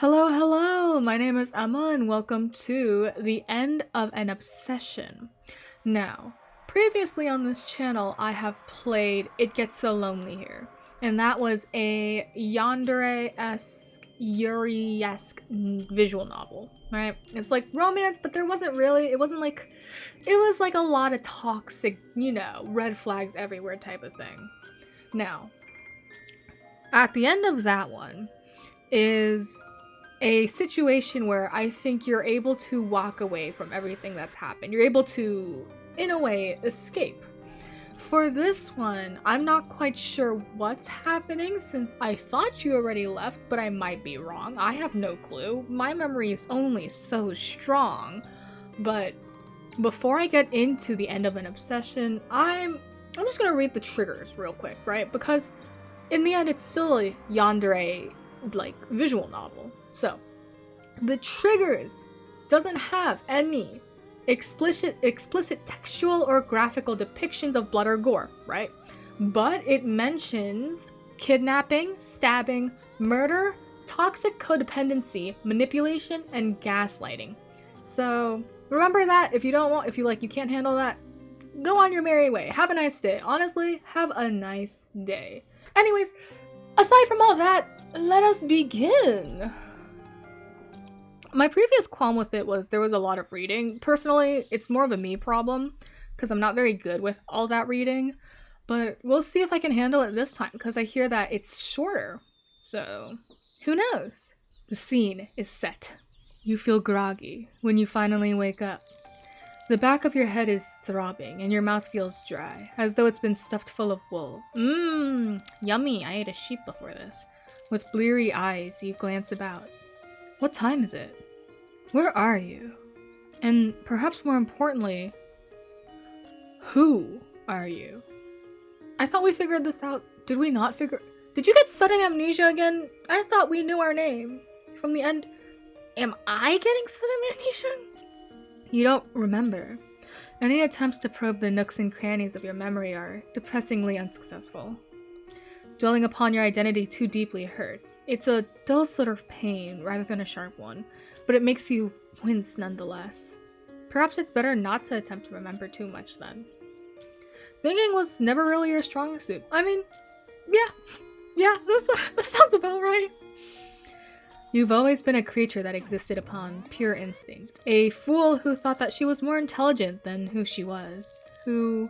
Hello, hello! My name is Emma and welcome to The End of an Obsession. Now, previously on this channel, I have played It Gets So Lonely Here. And that was a yandere-esque, Yuri-esque visual novel, right? It's like romance, but there wasn't really, it was like a lot of toxic, red flags everywhere type of thing. Now, at the end of that one is a situation where I think you're able to walk away from everything that's happened. You're able to, in a way, escape. For this one, I'm not quite sure what's happening since I thought you already left, but I might be wrong. I have no clue. My memory is only so strong. But before I get into the end of an obsession, I'm just gonna read the triggers real quick, right? Because in the end, it's still a yandere visual novel. So, the triggers doesn't have any explicit textual or graphical depictions of blood or gore, right? But it mentions kidnapping, stabbing, murder, toxic codependency, manipulation, and gaslighting. So, remember that if you can't handle that, go on your merry way. Have a nice day. Honestly, have a nice day. Anyways, aside from all that, let us begin. My previous qualm with it was there was a lot of reading. Personally, it's more of a me problem because I'm not very good with all that reading, but we'll see if I can handle it this time because I hear that it's shorter. So, who knows? The scene is set. You feel groggy when you finally wake up. The back of your head is throbbing and your mouth feels dry, as though it's been stuffed full of wool. Yummy, I ate a sheep before this. With bleary eyes, you glance about. What time is it? Where are you? And perhaps more importantly, who are you? I thought we figured this out. Did we not figure? Did you get sudden amnesia again? I thought we knew our name from the end. Am I getting sudden amnesia? You don't remember. Any attempts to probe the nooks and crannies of your memory are depressingly unsuccessful. Dwelling upon your identity too deeply hurts. It's a dull sort of pain rather than a sharp one, but it makes you wince nonetheless. Perhaps it's better not to attempt to remember too much then. Thinking was never really your strong suit. I mean, yeah, that sounds about right. You've always been a creature that existed upon pure instinct. A fool who thought that she was more intelligent than who she was. Who...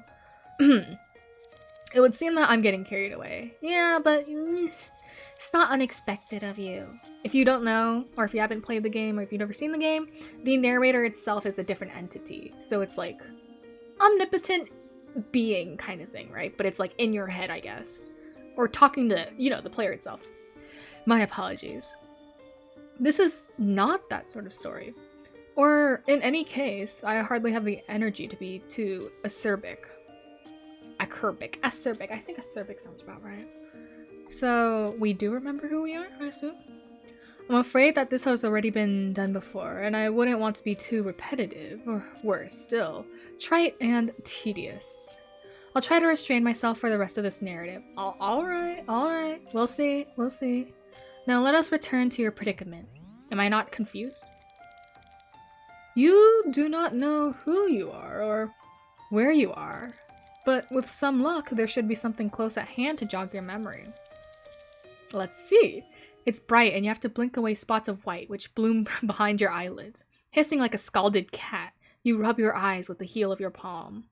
It would seem that I'm getting carried away. Yeah, but it's not unexpected of you. If you don't know, or if you haven't played the game, or if you've never seen the game, the narrator itself is a different entity. So it's like omnipotent being kind of thing, right? But it's like in your head, I guess. Or talking to, the player itself. My apologies. This is not that sort of story. Or in any case, I hardly have the energy to be too acerbic. Acerbic. I think acerbic sounds about right. So, we do remember who we are, I assume? I'm afraid that this has already been done before, and I wouldn't want to be too repetitive, or worse still, trite and tedious. I'll try to restrain myself for the rest of this narrative. Alright. We'll see. Now let us return to your predicament. Am I not confused? You do not know who you are, or where you are. But with some luck, there should be something close at hand to jog your memory. Let's see. It's bright and you have to blink away spots of white which bloom behind your eyelids. Hissing like a scalded cat, you rub your eyes with the heel of your palm.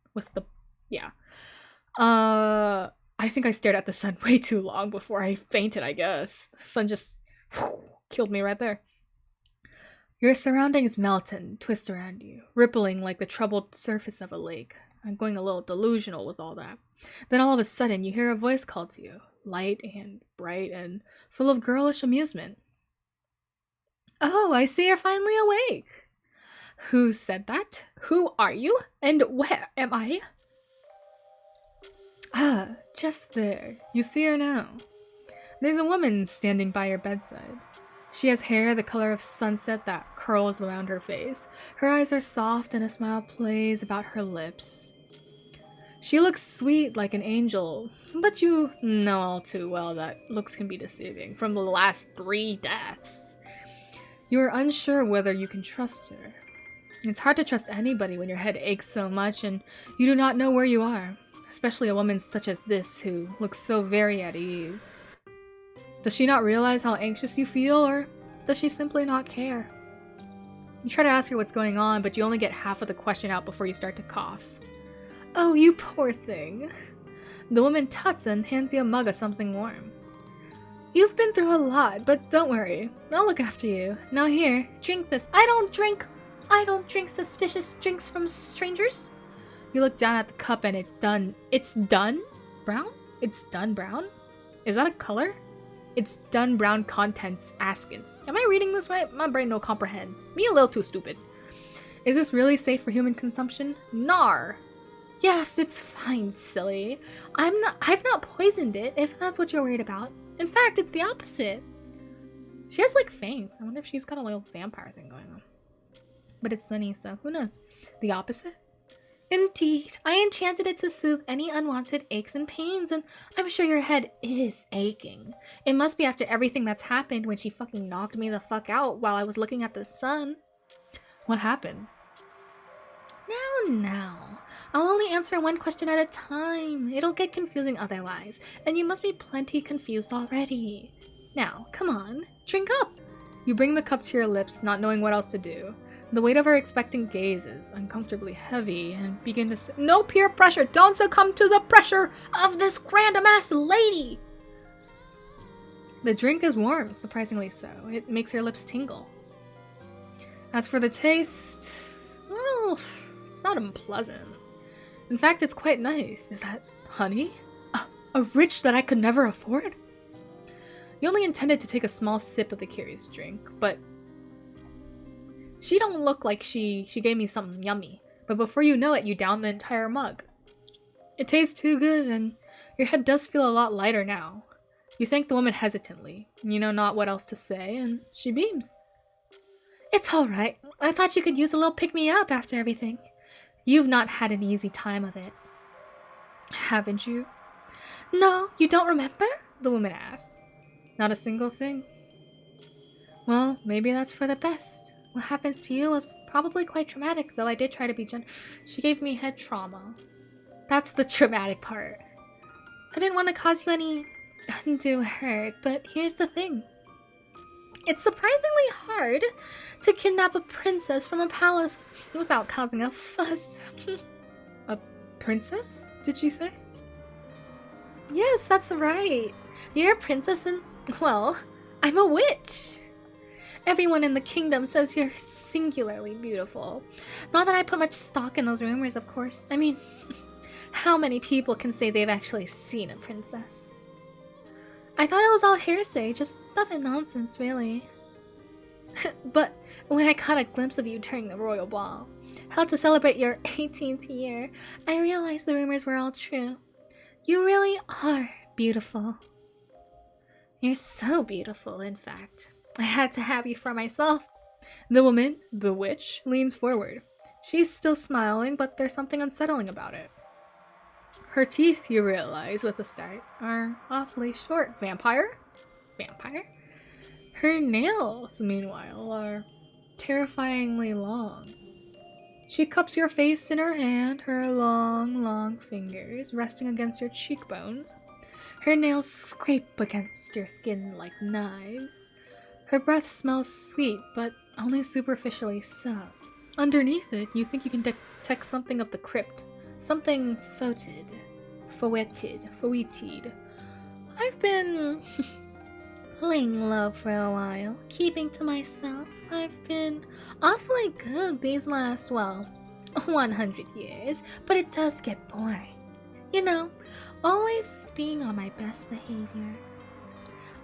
I think I stared at the sun way too long before I fainted, I guess. The sun just killed me right there. Your surroundings melt and twist around you, rippling like the troubled surface of a lake. I'm going a little delusional with all that. Then all of a sudden, you hear a voice call to you, light and bright and full of girlish amusement. Oh, I see you're finally awake. Who said that? Who are you? And where am I? Ah, just there. You see her now. There's a woman standing by your bedside. She has hair the color of sunset that curls around her face. Her eyes are soft and a smile plays about her lips. She looks sweet like an angel, but you know all too well that looks can be deceiving from the last 3 deaths. You are unsure whether you can trust her. It's hard to trust anybody when your head aches so much and you do not know where you are, especially a woman such as this who looks so very at ease. Does she not realize how anxious you feel, or does she simply not care? You try to ask her what's going on, but you only get half of the question out before you start to cough. Oh, you poor thing. The woman tuts and hands you a mug of something warm. You've been through a lot, but don't worry. I'll look after you. Now here, drink this. I don't drink suspicious drinks from strangers. You look down at the cup and it's done brown? It's done brown? Is that a color? It's done brown contents askance. Am I reading this right? My brain no comprehend. Me a little too stupid. Is this really safe for human consumption? Nar. Yes, it's fine, silly. I've not poisoned it, if that's what you're worried about. In fact, it's the opposite. She has like fangs. I wonder if she's got a little vampire thing going on. But it's sunny, so who knows? The opposite? Indeed, I enchanted it to soothe any unwanted aches and pains, and I'm sure your head is aching. It must be after everything that's happened when she fucking knocked me the fuck out while I was looking at the sun. What happened? Now. I'll only answer one question at a time. It'll get confusing otherwise, and you must be plenty confused already. Now, come on, drink up. You bring the cup to your lips, not knowing what else to do. The weight of her expectant gaze is uncomfortably heavy and begin to say, no peer pressure, don't succumb to the pressure of this random-ass lady! The drink is warm, surprisingly so. It makes your lips tingle. As for the taste, well, it's not unpleasant. In fact, it's quite nice. Is that honey? A rich that I could never afford? You only intended to take a small sip of the curious drink, but she don't look like she gave me something yummy. But before you know it, you down the entire mug. It tastes too good, and your head does feel a lot lighter now. You thank the woman hesitantly. You know not what else to say, and she beams. It's alright. I thought you could use a little pick-me-up after everything. You've not had an easy time of it. Haven't you? No, you don't remember? The woman asks. Not a single thing. Well, maybe that's for the best. What happens to you was probably quite traumatic, though I did try to be gentle. She gave me head trauma. That's the traumatic part. I didn't want to cause you any undue hurt, but here's the thing. It's surprisingly hard to kidnap a princess from a palace without causing a fuss. A princess, did she say? Yes, that's right. You're a princess and, well, I'm a witch. Everyone in the kingdom says you're singularly beautiful. Not that I put much stock in those rumors, of course. I mean, how many people can say they've actually seen a princess? I thought it was all hearsay, just stuff and nonsense, really. But when I caught a glimpse of you during the royal ball, held to celebrate your 18th year, I realized the rumors were all true. You really are beautiful. You're so beautiful, in fact. I had to have you for myself. The woman, the witch, leans forward. She's still smiling, but there's something unsettling about it. Her teeth, you realize with a start, are awfully short. Vampire? Vampire? Her nails, meanwhile, are terrifyingly long. She cups your face in her hand, her long, long fingers resting against your cheekbones. Her nails scrape against your skin like knives. Her breath smells sweet, but only superficially so. Underneath it, you think you can detect something of the crypt. Something foetid. I've been laying low for a while, keeping to myself. I've been awfully good these last, 100 years, but it does get boring. You know, always being on my best behavior.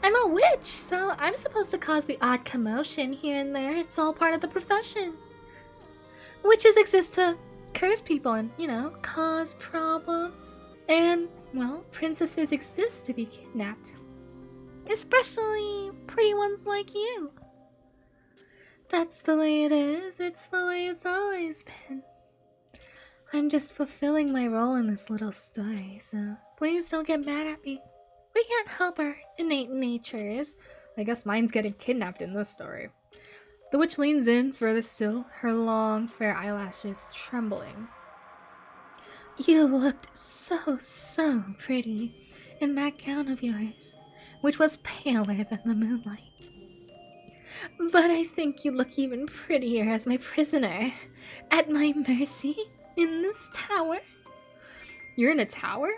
I'm a witch, so I'm supposed to cause the odd commotion here and there. It's all part of the profession. Witches exist to curse people and, cause problems. And, princesses exist to be kidnapped. Especially pretty ones like you. That's the way it is. It's the way it's always been. I'm just fulfilling my role in this little story, so please don't get mad at me. We can't help our innate natures. I guess mine's getting kidnapped in this story. The witch leans in further still, her long, fair eyelashes trembling. You looked so pretty in that gown of yours, which was paler than the moonlight. But I think you look even prettier as my prisoner, at my mercy, in this tower. You're in a tower?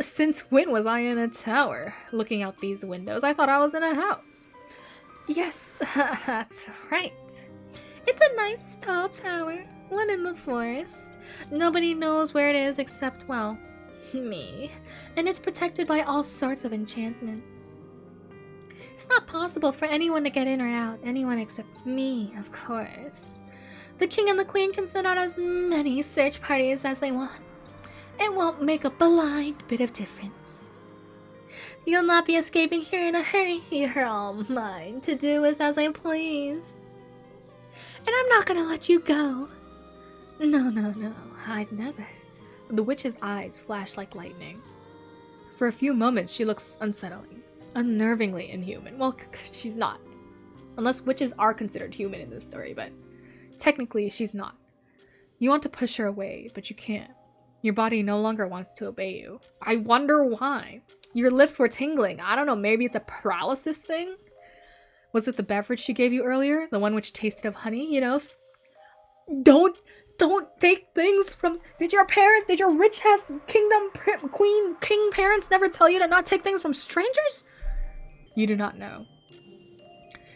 Since when was I in a tower? Looking out these windows, I thought I was in a house. Yes, that's right. It's a nice tall tower, one in the forest. Nobody knows where it is except, well, me. And it's protected by all sorts of enchantments. It's not possible for anyone to get in or out, anyone except me, of course. The king and the queen can send out as many search parties as they want. It won't make a blind bit of difference. You'll not be escaping here in a hurry. You're all mine to do with as I please. And I'm not gonna let you go. No, I'd never. The witch's eyes flash like lightning. For a few moments, she looks unsettling, unnervingly inhuman. Well, she's not. Unless witches are considered human in this story, but technically she's not. You want to push her away, but you can't. Your body no longer wants to obey you. I wonder why. Your lips were tingling. I don't know, maybe it's a paralysis thing? Was it the beverage she gave you earlier? The one which tasted of honey, you know? Don't take things from... Did your rich-ass king parents never tell you to not take things from strangers? You do not know.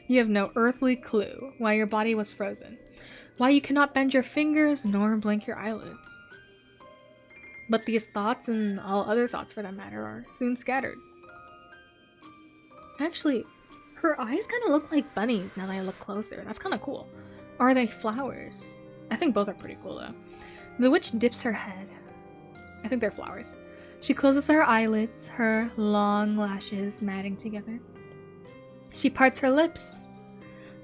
You have no earthly clue why your body was frozen. Why you cannot bend your fingers nor blink your eyelids. But these thoughts, and all other thoughts for that matter, are soon scattered. Actually, her eyes kind of look like bunnies now that I look closer. That's kind of cool. Or are they flowers? I think both are pretty cool though. The witch dips her head. I think they're flowers. She closes her eyelids, her long lashes matting together. She parts her lips.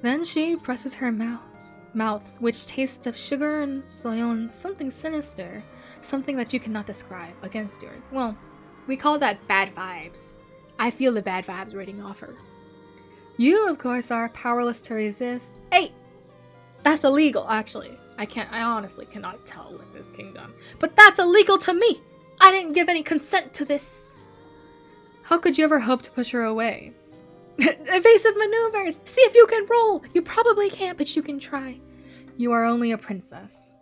Then she presses her mouth, which tastes of sugar and soil and something sinister. Something that you cannot describe against yours. Well, we call that bad vibes. I feel the bad vibes radiating off her. You, of course, are powerless to resist. Hey! That's illegal, actually. I honestly cannot tell with this kingdom. But that's illegal to me! I didn't give any consent to this! How could you ever hope to push her away? Evasive maneuvers! See if you can roll! You probably can't, but you can try. You are only a princess.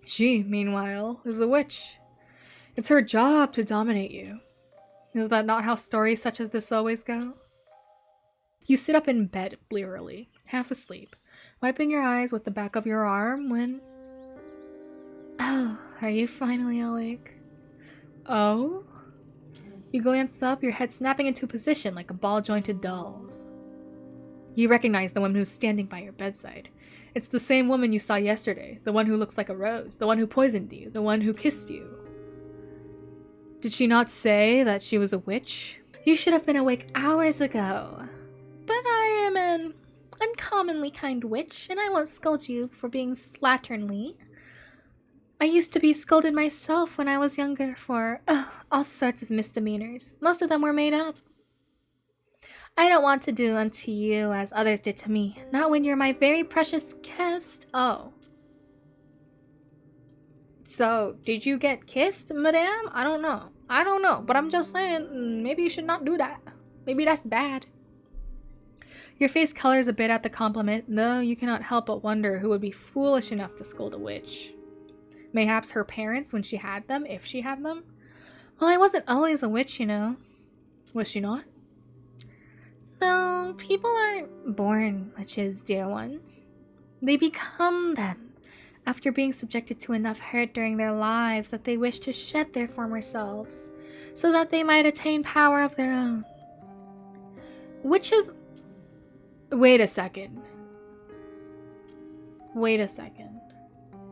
She, meanwhile, is a witch. It's her job to dominate you. Is that not how stories such as this always go? You sit up in bed blearily, half asleep, wiping your eyes with the back of your arm when... Oh, are you finally awake? Oh? You glance up, your head snapping into position like a ball-jointed doll's. You recognize the woman who's standing by your bedside. It's the same woman you saw yesterday, the one who looks like a rose, the one who poisoned you, the one who kissed you. Did she not say that she was a witch? You should have been awake hours ago. But I am an uncommonly kind witch, and I won't scold you for being slatternly. I used to be scolded myself when I was younger for, all sorts of misdemeanors. Most of them were made up. I don't want to do unto you as others did to me, not when you're my very precious guest. Oh. So, did you get kissed, madame? I don't know, but I'm just saying, maybe you should not do that. Maybe that's bad. Your face colors a bit at the compliment, though you cannot help but wonder who would be foolish enough to scold a witch. Mayhaps her parents when she had them, if she had them? Well, I wasn't always a witch, you know. Was she not? No, people aren't born witches, dear one. They become them, after being subjected to enough hurt during their lives that they wish to shed their former selves, so that they might attain power of their own. Witches... Wait a second.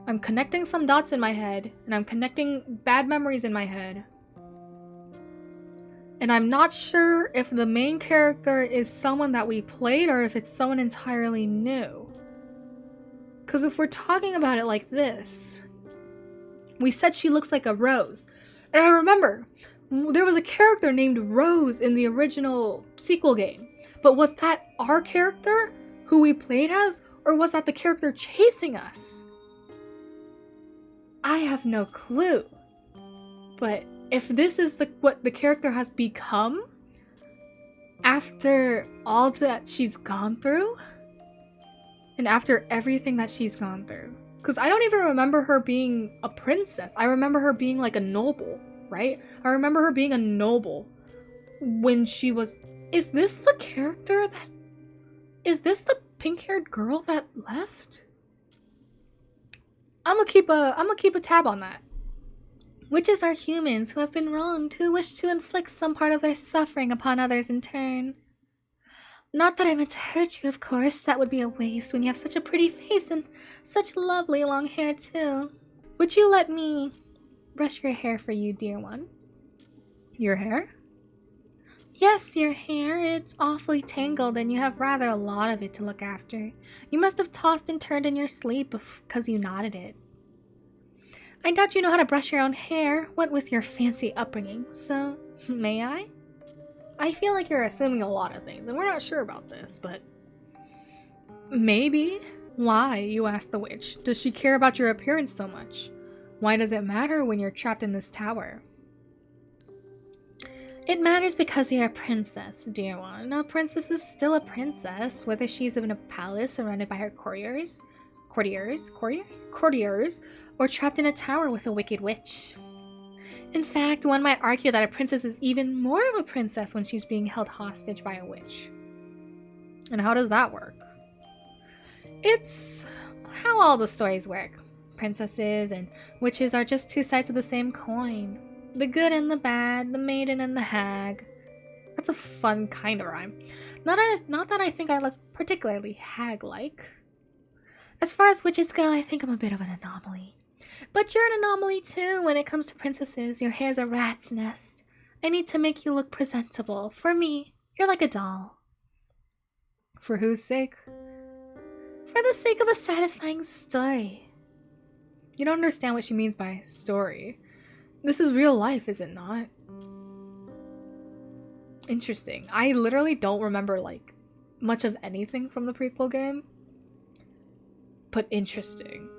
I'm connecting some dots in my head, and I'm connecting bad memories in my head. And I'm not sure if the main character is someone that we played or if it's someone entirely new. Because if we're talking about it like this, we said she looks like a rose. And I remember, there was a character named Rose in the original sequel game. But was that our character? who we played as, or was that the character chasing us? I have no clue. But if this is what the character has become after all that she's gone through, and after everything that she's gone through, because I don't even remember her being a princess. I remember her being like a noble, right? I remember her being a noble when she was... Is this the character that... Is this the pink-haired girl that left? I'm gonna keep a tab on that. Witches are humans who have been wronged, who wish to inflict some part of their suffering upon others in turn. Not that I meant to hurt you, of course. That would be a waste when you have such a pretty face and such lovely long hair, too. Would you let me brush your hair for you, dear one? Your hair? Yes, your hair. It's awfully tangled and you have rather a lot of it to look after. You must have tossed and turned in your sleep because you knotted it. I doubt you know how to brush your own hair, what with your fancy upbringing, so may I? I feel like you're assuming a lot of things, and we're not sure about this, but maybe. Why, you ask the witch, does she care about your appearance so much? Why does it matter when you're trapped in this tower? It matters because you're a princess, dear one. A princess is still a princess, whether she's in a palace surrounded by her courtiers, or trapped in a tower with a wicked witch. In fact, one might argue that a princess is even more of a princess when she's being held hostage by a witch. And how does that work? It's how all the stories work. Princesses and witches are just two sides of the same coin. The good and the bad, the maiden and the hag. That's a fun kind of rhyme. Not that I think I look particularly hag-like. As far as witches go, I think I'm a bit of an anomaly. But you're an anomaly too when it comes to princesses. Your hair's a rat's nest. I need to make you look presentable. For me, you're like a doll. For whose sake? For the sake of a satisfying story. You don't understand what she means by story. This is real life, is it not? Interesting. I literally don't remember, like, much of anything from the prequel game. But interesting.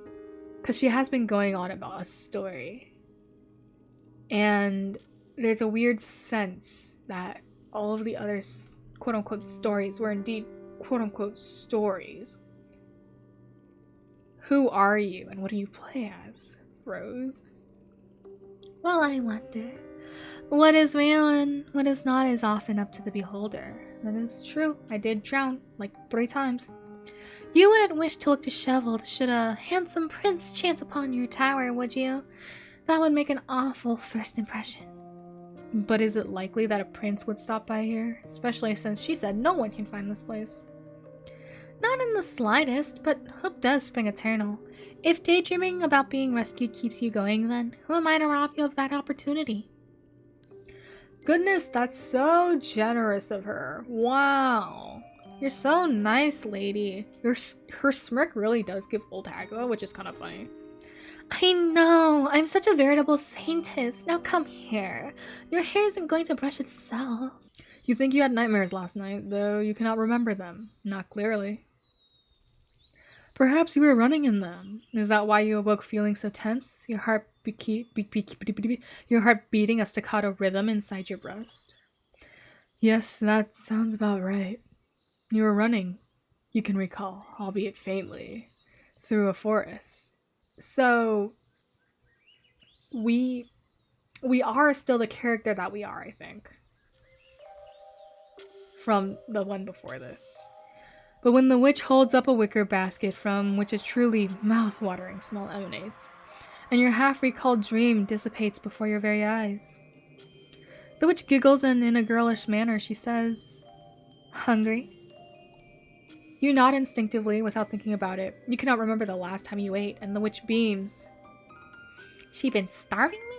Because she has been going on about a story. And there's a weird sense that all of the other quote-unquote stories were indeed quote-unquote stories. Who are you and what do you play as, Rose? Well, I wonder. What is real and what is not is often up to the beholder. That is true. I did drown like 3 times. You wouldn't wish to look disheveled should a handsome prince chance upon your tower, would you? That would make an awful first impression. But is it likely that a prince would stop by here? Especially since she said no one can find this place. Not in the slightest, but hope does spring eternal. If daydreaming about being rescued keeps you going, then who am I to rob you of that opportunity? Goodness, that's so generous of her. Wow. You're so nice, lady. Her smirk really does give old hag though, which is kind of funny. I know. I'm such a veritable saintess. Now come here. Your hair isn't going to brush itself. You think you had nightmares last night, though you cannot remember them. Not clearly. Perhaps you were running in them. Is that why you awoke feeling so tense? Your heart beating a staccato rhythm inside your breast? Yes, that sounds about right. You were running, you can recall, albeit faintly, through a forest. So, we are still the character that we are, I think. From the one before this. But when the witch holds up a wicker basket from which a truly mouth-watering smell emanates, and your half-recalled dream dissipates before your very eyes. The witch giggles and in a girlish manner she says, "Hungry?" You nod instinctively without thinking about it. You cannot remember the last time you ate, and the witch beams. She been starving me?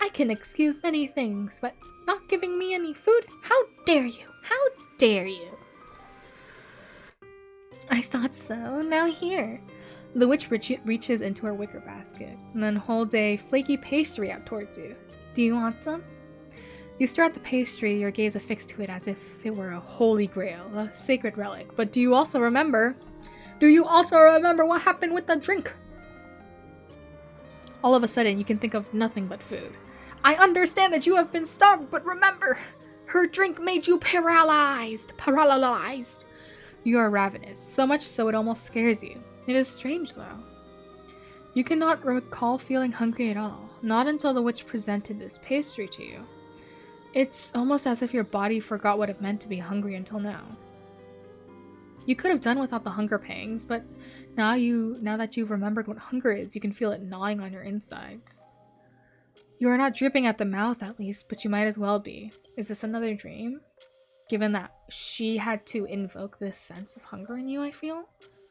I can excuse many things, but not giving me any food? How dare you? How dare you? I thought so. Now here. The witch reaches into her wicker basket and then holds a flaky pastry out towards you. Do you want some? You stare at the pastry, your gaze affixed to it as if it were a holy grail, a sacred relic. But do you also remember what happened with the drink? All of a sudden, you can think of nothing but food. I understand that you have been starved, but remember, her drink made you paralyzed. You are ravenous, so much so it almost scares you. It is strange, though. You cannot recall feeling hungry at all, not until the witch presented this pastry to you. It's almost as if your body forgot what it meant to be hungry until now. You could have done without the hunger pangs, but now that you've remembered what hunger is, you can feel it gnawing on your insides. You are not dripping at the mouth, at least, but you might as well be. Is this another dream? Given that she had to invoke this sense of hunger in you, I feel?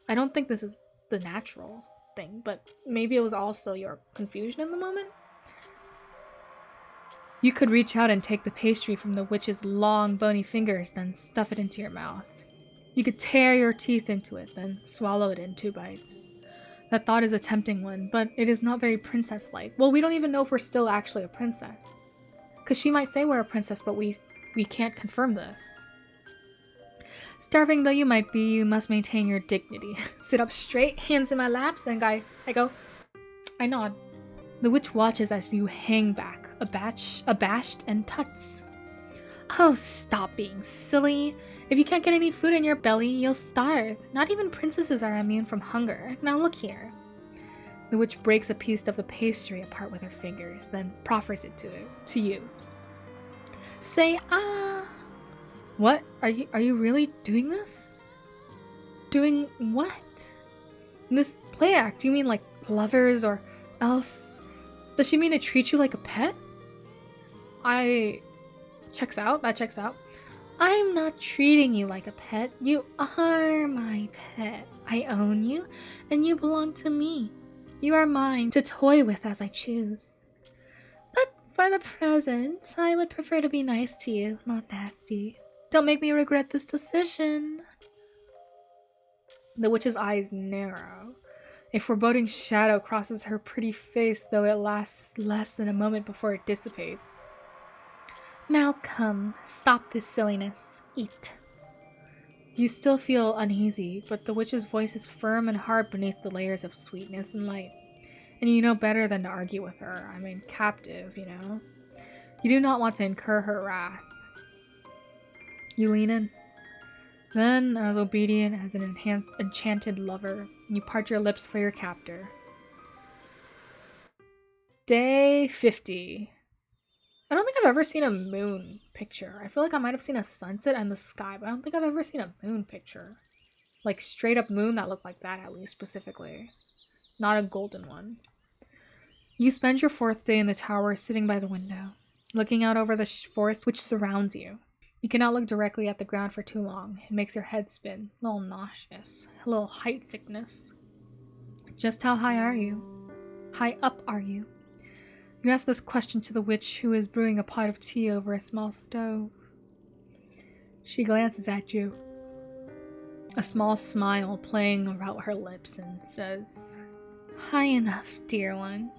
I don't think this is the natural thing, but maybe it was also your confusion in the moment? You could reach out and take the pastry from the witch's long, bony fingers, then stuff it into your mouth. You could tear your teeth into it, then swallow it in 2 bites. That thought is a tempting one, but it is not very princess-like. Well, we don't even know if we're still actually a princess. Because she might say we're a princess, but we can't confirm this. Starving though you might be, you must maintain your dignity. Sit up straight, hands in my laps, and I go. I nod. The witch watches as you hang back, abashed and tuts. Oh, stop being silly. If you can't get any food in your belly, you'll starve. Not even princesses are immune from hunger. Now look here. The witch breaks a piece of the pastry apart with her fingers, then proffers it to you. Say, ah. What? Are you really doing this? Doing what? This play act, you mean like lovers or else? Does she mean to treat you like a pet? That checks out. I'm not treating you like a pet. You are my pet. I own you, and you belong to me. You are mine to toy with as I choose. But for the present, I would prefer to be nice to you, not nasty. Don't make me regret this decision. The witch's eyes narrow. A foreboding shadow crosses her pretty face, though it lasts less than a moment before it dissipates. Now come, stop this silliness. Eat. You still feel uneasy, but the witch's voice is firm and hard beneath the layers of sweetness and light. And you know better than to argue with her. I mean, captive, you know. You do not want to incur her wrath. You lean in. Then, as obedient as an enchanted lover, you part your lips for your captor. Day 50. I don't think I've ever seen a moon picture. I feel like I might have seen a sunset and the sky, but I don't think I've ever seen a moon picture. Like straight up moon that looked like that, at least specifically. Not a golden one. You spend your 4th day in the tower sitting by the window, looking out over the forest which surrounds you. You cannot look directly at the ground for too long. It makes your head spin, a little nauseous, a little height sickness. Just how high are you? High up are you? You ask this question to the witch who is brewing a pot of tea over a small stove. She glances at you, a small smile playing about her lips, and says, "High enough, dear one."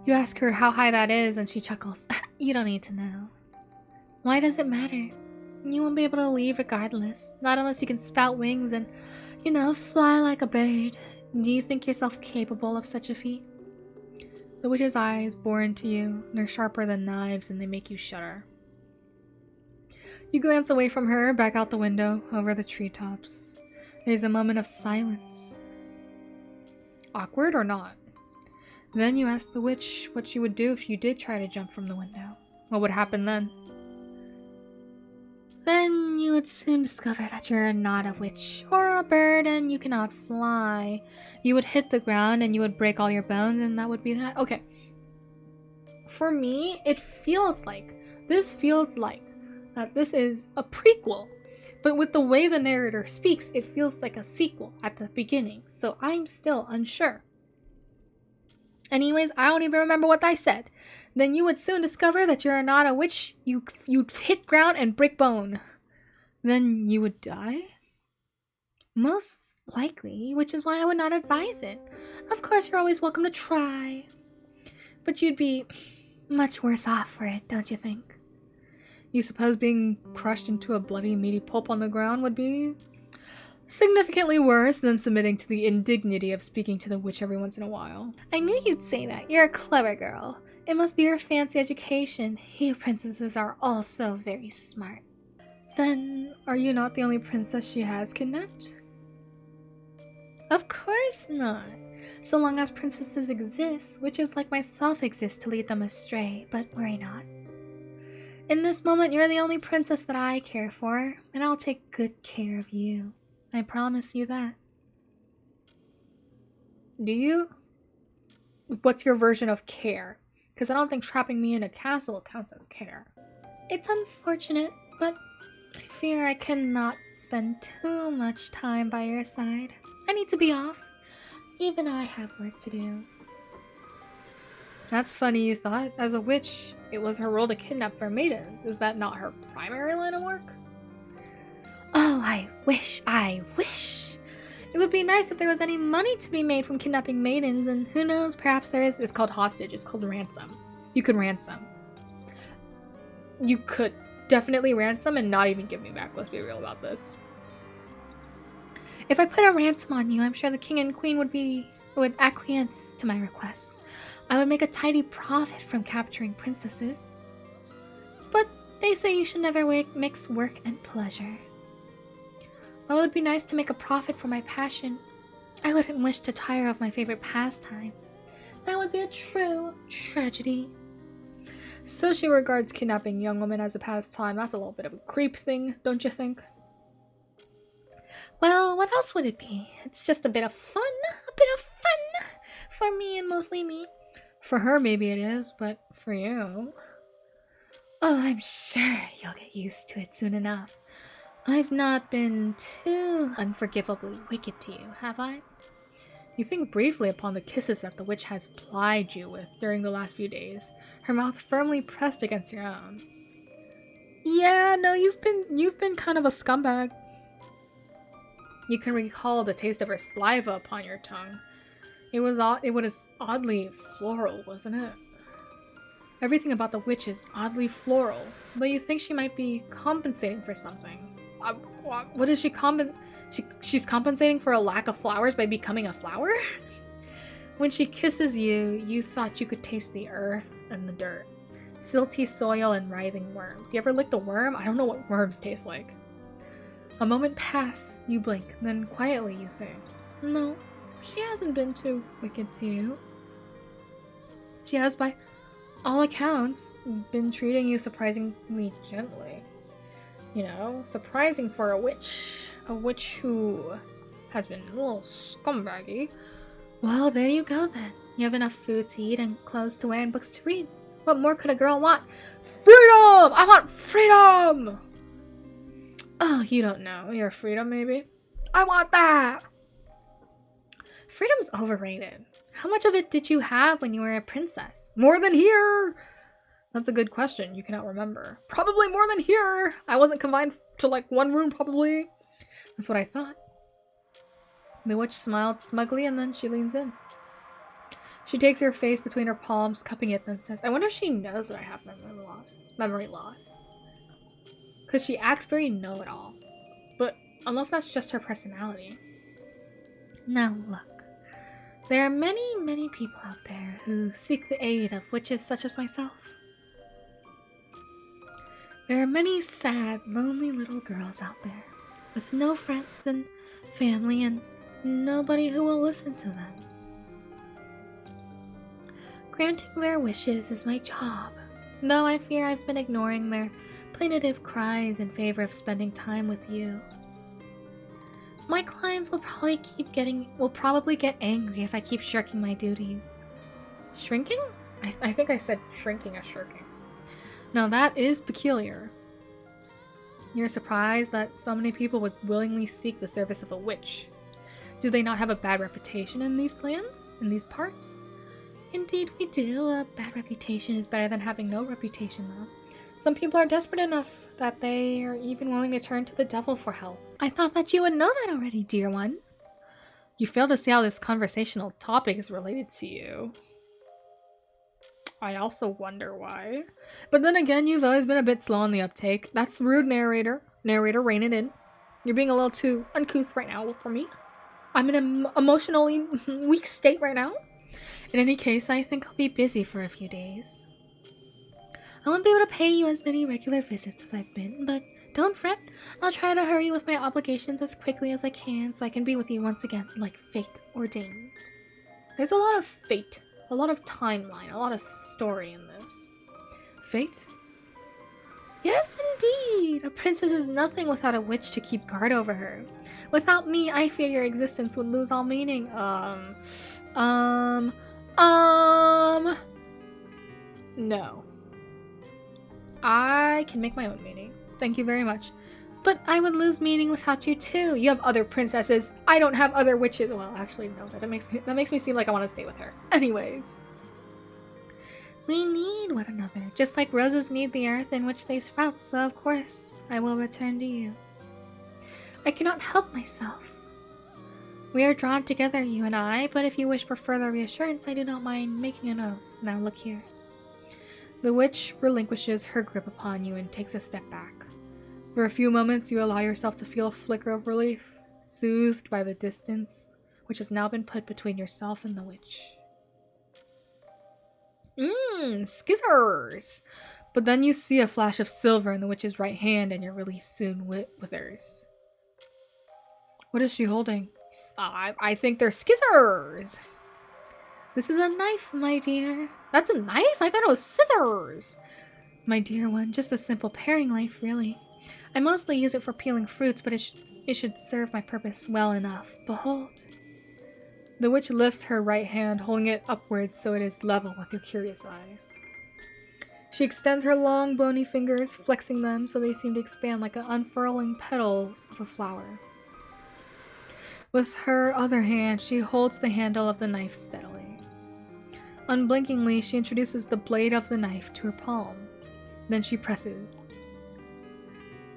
You ask her how high that is, and she chuckles. You don't need to know. Why does it matter? You won't be able to leave regardless, not unless you can spout wings and, fly like a bird. Do you think yourself capable of such a feat? The witch's eyes bore into you. They're sharper than knives, and they make you shudder. You glance away from her, back out the window, over the treetops. There's a moment of silence. Awkward or not? Then you ask the witch what she would do if you did try to jump from the window. What would happen then? Then you would soon discover that you're not a witch or a bird and you cannot fly. You would hit the ground and you would break all your bones, and that would be that. Okay. For me, this feels like that this is a prequel. But with the way the narrator speaks, it feels like a sequel at the beginning. So I'm still unsure. Anyways, I don't even remember what I said. Then you would soon discover that you're not a witch. You'd hit ground and break bone. Then you would die? Most likely, which is why I would not advise it. Of course, you're always welcome to try. But you'd be much worse off for it, don't you think? You suppose being crushed into a bloody, meaty pulp on the ground would be significantly worse than submitting to the indignity of speaking to the witch every once in a while. I knew you'd say that. You're a clever girl. It must be your fancy education. You princesses are all so very smart. Then, are you not the only princess she has kidnapped? Of course not. So long as princesses exist, witches like myself exist to lead them astray, but worry not. In this moment, you're the only princess that I care for, and I'll take good care of you. I promise you that. Do you? What's your version of care? Because I don't think trapping me in a castle counts as care. It's unfortunate, but I fear I cannot spend too much time by your side. I need to be off. Even I have work to do. That's funny you thought. As a witch, it was her role to kidnap fair maidens. Is that not her primary line of work? Oh, I wish. It would be nice if there was any money to be made from kidnapping maidens, and who knows, perhaps there is. It's called hostage. It's called ransom. You could ransom. You could definitely ransom and not even give me back. Let's be real about this. If I put a ransom on you, I'm sure the king and queen would acquiesce to my requests. I would make a tidy profit from capturing princesses. But they say you should never mix work and pleasure. While it would be nice to make a profit from my passion, I wouldn't wish to tire of my favorite pastime. That would be a true tragedy. So she regards kidnapping young women as a pastime. That's a little bit of a creep thing, don't you think? Well, what else would it be? It's just a bit of fun. For me and mostly me. For her, maybe it is, but for you... Oh, I'm sure you'll get used to it soon enough. I've not been too unforgivably wicked to you, have I? You think briefly upon the kisses that the witch has plied you with during the last few days, her mouth firmly pressed against your own. Yeah, no, you've been kind of a scumbag. You can recall the taste of her saliva upon your tongue. It was oddly floral, wasn't it? Everything about the witch is oddly floral, though you think she might be compensating for something. What is she she's compensating for a lack of flowers by becoming a flower? When she kisses you, you thought you could taste the earth and the dirt, silty soil and writhing worms. You ever licked a worm? I don't know what worms taste like. A moment passes, you blink, then quietly you say, "No, she hasn't been too wicked to you. She has, by all accounts, been treating you surprisingly gently. You know, surprising for a witch. A witch who has been a little scumbaggy. Well, there you go then. You have enough food to eat and clothes to wear and books to read. What more could a girl want? Freedom! I want freedom! Oh, you don't know. Your freedom, maybe? I want that! Freedom's overrated. How much of it did you have when you were a princess? More than here! That's a good question. You cannot remember. Probably more than here! I wasn't confined to like one room, probably. That's what I thought. The witch smiled smugly and then she leans in. She takes her face between her palms, cupping it, then says, I wonder if she knows that I have memory loss. Because she acts very know-it-all. But unless that's just her personality. Now look. There are many, many people out there who seek the aid of witches such as myself. There are many sad, lonely little girls out there with no friends and family and nobody who will listen to them. Granting their wishes is my job, though I fear I've been ignoring their plaintive cries in favor of spending time with you. My clients will probably get angry if I keep shirking my duties. Shrinking? I think I said shrinking as shirking. Now that is peculiar. You're surprised that so many people would willingly seek the service of a witch. Do they not have a bad reputation in these plans? In these parts? Indeed we do. A bad reputation is better than having no reputation, though. Some people are desperate enough that they are even willing to turn to the devil for help. I thought that you would know that already, dear one. You fail to see how this conversational topic is related to you. I also wonder why. But then again, you've always been a bit slow on the uptake. That's rude, narrator. Narrator, rein it in. You're being a little too uncouth right now for me. I'm in an emotionally weak state right now. In any case, I think I'll be busy for a few days. I won't be able to pay you as many regular visits as I've been, but don't fret. I'll try to hurry with my obligations as quickly as I can so I can be with you once again, like fate ordained. There's a lot of fate, a lot of timeline, a lot of story in this. Fate? Yes, indeed! A princess is nothing without a witch to keep guard over her. Without me, I fear your existence would lose all meaning. No. I can make my own meaning. Thank you very much. But I would lose meaning without you too. You have other princesses. I don't have other witches. Well, actually, no. That makes me seem like I want to stay with her. Anyways. We need one another, just like roses need the earth in which they sprout, so of course, I will return to you. I cannot help myself. We are drawn together, you and I, but if you wish for further reassurance, I do not mind making an oath. Now look here. The witch relinquishes her grip upon you and takes a step back. For a few moments, you allow yourself to feel a flicker of relief, soothed by the distance, which has now been put between yourself and the witch. Skizzers! But then you see a flash of silver in the witch's right hand and your relief soon withers. What is she holding? I think they're skizzers! This is a knife, my dear. That's a knife? I thought it was scissors! My dear one, just a simple paring knife, really. I mostly use it for peeling fruits, but it should serve my purpose well enough. Behold. The witch lifts her right hand, holding it upwards so it is level with your curious eyes. She extends her long, bony fingers, flexing them so they seem to expand like the unfurling petals of a flower. With her other hand, she holds the handle of the knife steadily. Unblinkingly, she introduces the blade of the knife to her palm. Then she presses.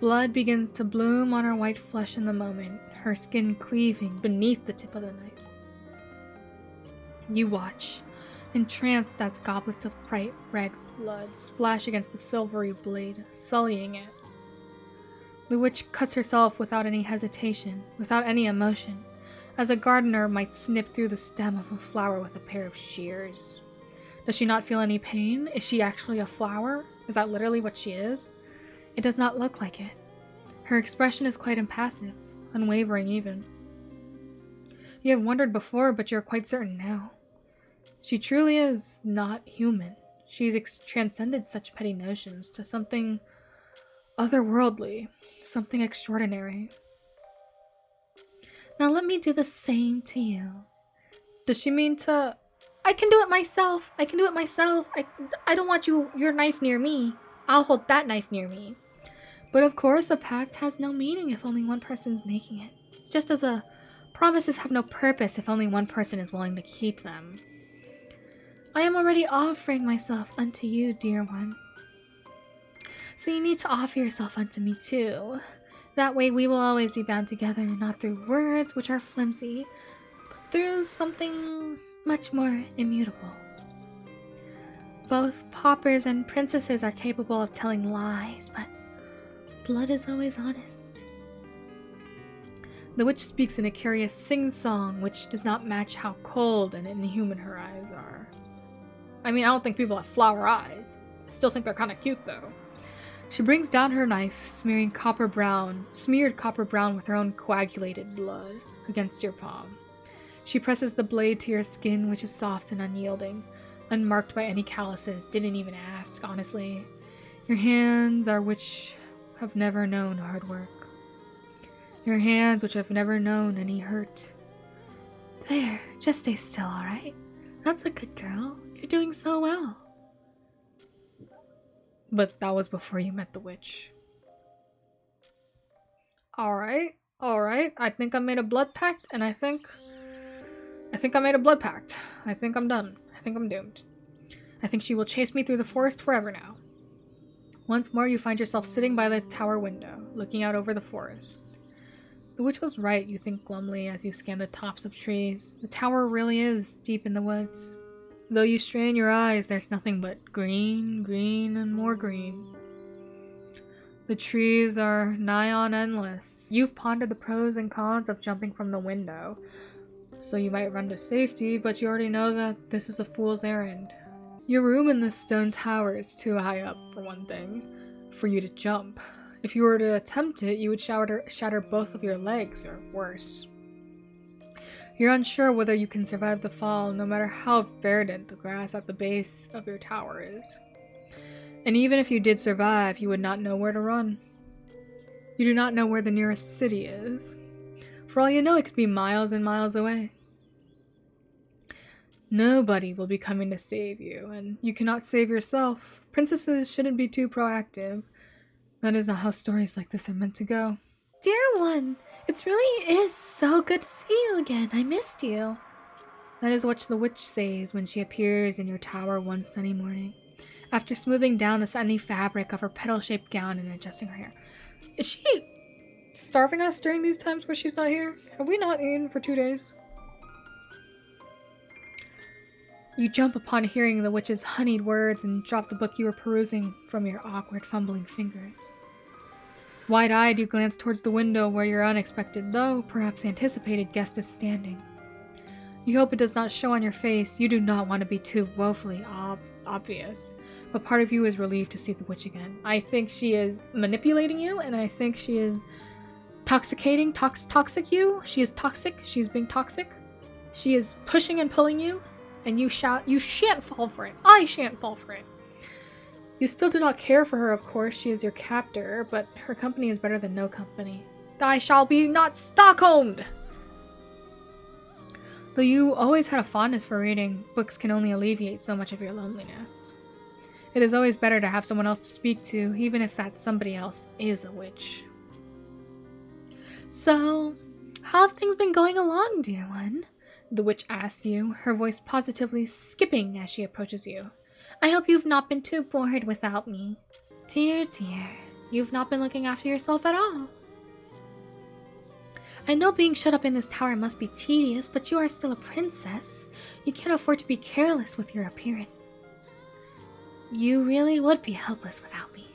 Blood begins to bloom on her white flesh in the moment, her skin cleaving beneath the tip of the knife. You watch, entranced as goblets of bright red blood splash against the silvery blade, sullying it. The witch cuts herself without any hesitation, without any emotion, as a gardener might snip through the stem of a flower with a pair of shears. Does she not feel any pain? Is she actually a flower? Is that literally what she is? It does not look like it. Her expression is quite impassive, unwavering even. You have wondered before, but you're quite certain now. She truly is not human. She's transcended such petty notions to something otherworldly, something extraordinary. Now let me do the same to you. Does she mean to... I can do it myself! I can do it myself! I don't want your knife near me. I'll hold that knife near me. But of course, a pact has no meaning if only one person's making it. Just as promises have no purpose if only one person is willing to keep them. I am already offering myself unto you, dear one. So you need to offer yourself unto me too. That way we will always be bound together, not through words, which are flimsy, but through something much more immutable. Both paupers and princesses are capable of telling lies, but blood is always honest. The witch speaks in a curious sing-song, which does not match how cold and inhuman her eyes are. I mean, I don't think people have flower eyes. I still think they're kind of cute, though. She brings down her knife, smeared copper brown with her own coagulated blood, against your palm. She presses the blade to your skin, which is soft and unyielding, unmarked by any calluses. Didn't even ask, honestly. Your hands are which have never known hard work. Your hands which have never known any hurt. There, just stay still, alright? That's a good girl. You're doing so well. But that was before you met the witch. Alright. I think I made a blood pact, and I think I made a blood pact. I think I'm done. I think I'm doomed. I think she will chase me through the forest forever now. Once more, you find yourself sitting by the tower window, looking out over the forest. The witch was right, you think glumly as you scan the tops of trees. The tower really is deep in the woods. Though you strain your eyes, there's nothing but green, green, and more green. The trees are nigh on endless. You've pondered the pros and cons of jumping from the window, so you might run to safety, but you already know that this is a fool's errand. Your room in this stone tower is too high up, for one thing, for you to jump. If you were to attempt it, you would shatter both of your legs, or worse. You're unsure whether you can survive the fall, no matter how verdant the grass at the base of your tower is. And even if you did survive, you would not know where to run. You do not know where the nearest city is. For all you know, it could be miles and miles away. Nobody will be coming to save you, and you cannot save yourself. Princesses shouldn't be too proactive. That is not how stories like this are meant to go. Dear one, it really is so good to see you again. I missed you. That is what the witch says when she appears in your tower one sunny morning, after smoothing down the satiny fabric of her petal-shaped gown and adjusting her hair. Is she starving us during these times where she's not here? Have we not eaten for 2 days? You jump upon hearing the witch's honeyed words and drop the book you were perusing from your awkward, fumbling fingers. Wide-eyed, you glance towards the window where your unexpected, though perhaps anticipated, guest is standing. You hope it does not show on your face. You do not want to be too woefully obvious, but part of you is relieved to see the witch again. I think she is manipulating you, and I think she is toxic you. She is toxic. She's being toxic. She is pushing and pulling you. And you shan't fall for it. I shan't fall for it. You still do not care for her, of course. She is your captor, but her company is better than no company. I shall be not Stockholmed! Though you always had a fondness for reading, books can only alleviate so much of your loneliness. It is always better to have someone else to speak to, even if that somebody else is a witch. So, how have things been going along, dear one? The witch asks you, her voice positively skipping as she approaches you. I hope you've not been too bored without me. Dear, dear, you've not been looking after yourself at all. I know being shut up in this tower must be tedious, but you are still a princess. You can't afford to be careless with your appearance. You really would be helpless without me.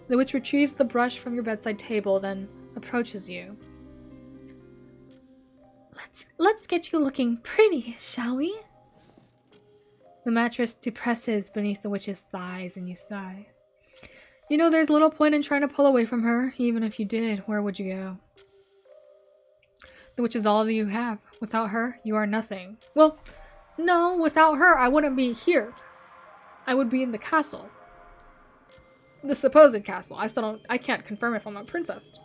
The witch retrieves the brush from your bedside table, then approaches you. Let's get you looking pretty, shall we? The mattress depresses beneath the witch's thighs and you sigh. You know there's little point in trying to pull away from her. Even if you did, where would you go? The witch is all that you have. Without her, you are nothing. Well, no, without her, I wouldn't be here. I would be in the castle. The supposed castle. I can't confirm if I'm a princess.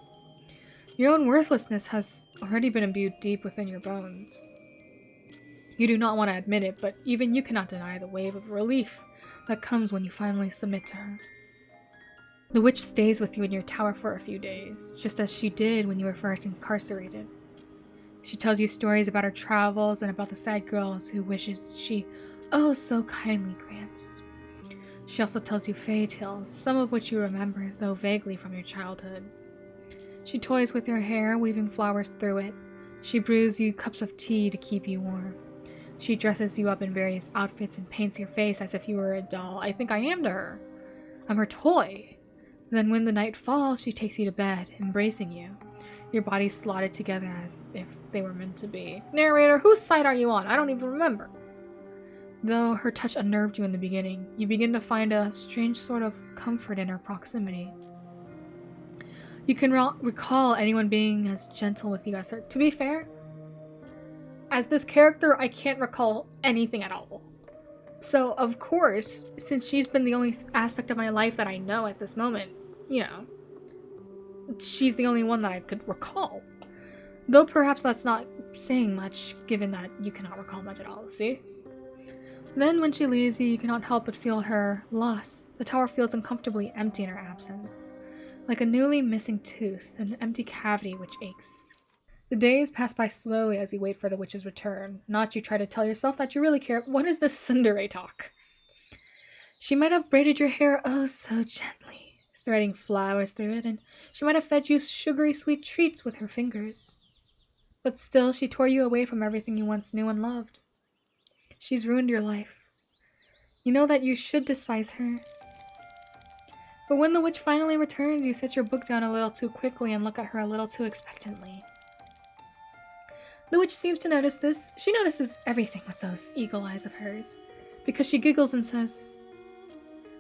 Your own worthlessness has already been imbued deep within your bones. You do not want to admit it, but even you cannot deny the wave of relief that comes when you finally submit to her. The witch stays with you in your tower for a few days, just as she did when you were first incarcerated. She tells you stories about her travels and about the sad girls who wishes she oh so kindly grants. She also tells you fairy tales, some of which you remember, though vaguely, from your childhood. She toys with your hair, weaving flowers through it. She brews you cups of tea to keep you warm. She dresses you up in various outfits and paints your face as if you were a doll. I think I am to her. I'm her toy. Then when the night falls, she takes you to bed, embracing you. Your bodies slotted together as if they were meant to be. Narrator, whose side are you on? I don't even remember. Though her touch unnerved you in the beginning, you begin to find a strange sort of comfort in her proximity. You can recall anyone being as gentle with you as her. To be fair, as this character, I can't recall anything at all. So, of course, since she's been the only aspect of my life that I know at this moment, you know, she's the only one that I could recall. Though perhaps that's not saying much, given that you cannot recall much at all, see? Then when she leaves you, you cannot help but feel her loss. The tower feels uncomfortably empty in her absence. Like a newly missing tooth, an empty cavity which aches. The days pass by slowly as you wait for the witch's return. Not you try to tell yourself that you really care. What is this tsundere talk? She might have braided your hair oh so gently, threading flowers through it, and she might have fed you sugary sweet treats with her fingers. But still, she tore you away from everything you once knew and loved. She's ruined your life. You know that you should despise her. But when the witch finally returns, you set your book down a little too quickly and look at her a little too expectantly. The witch seems to notice this. She notices everything with those eagle eyes of hers, because she giggles and says,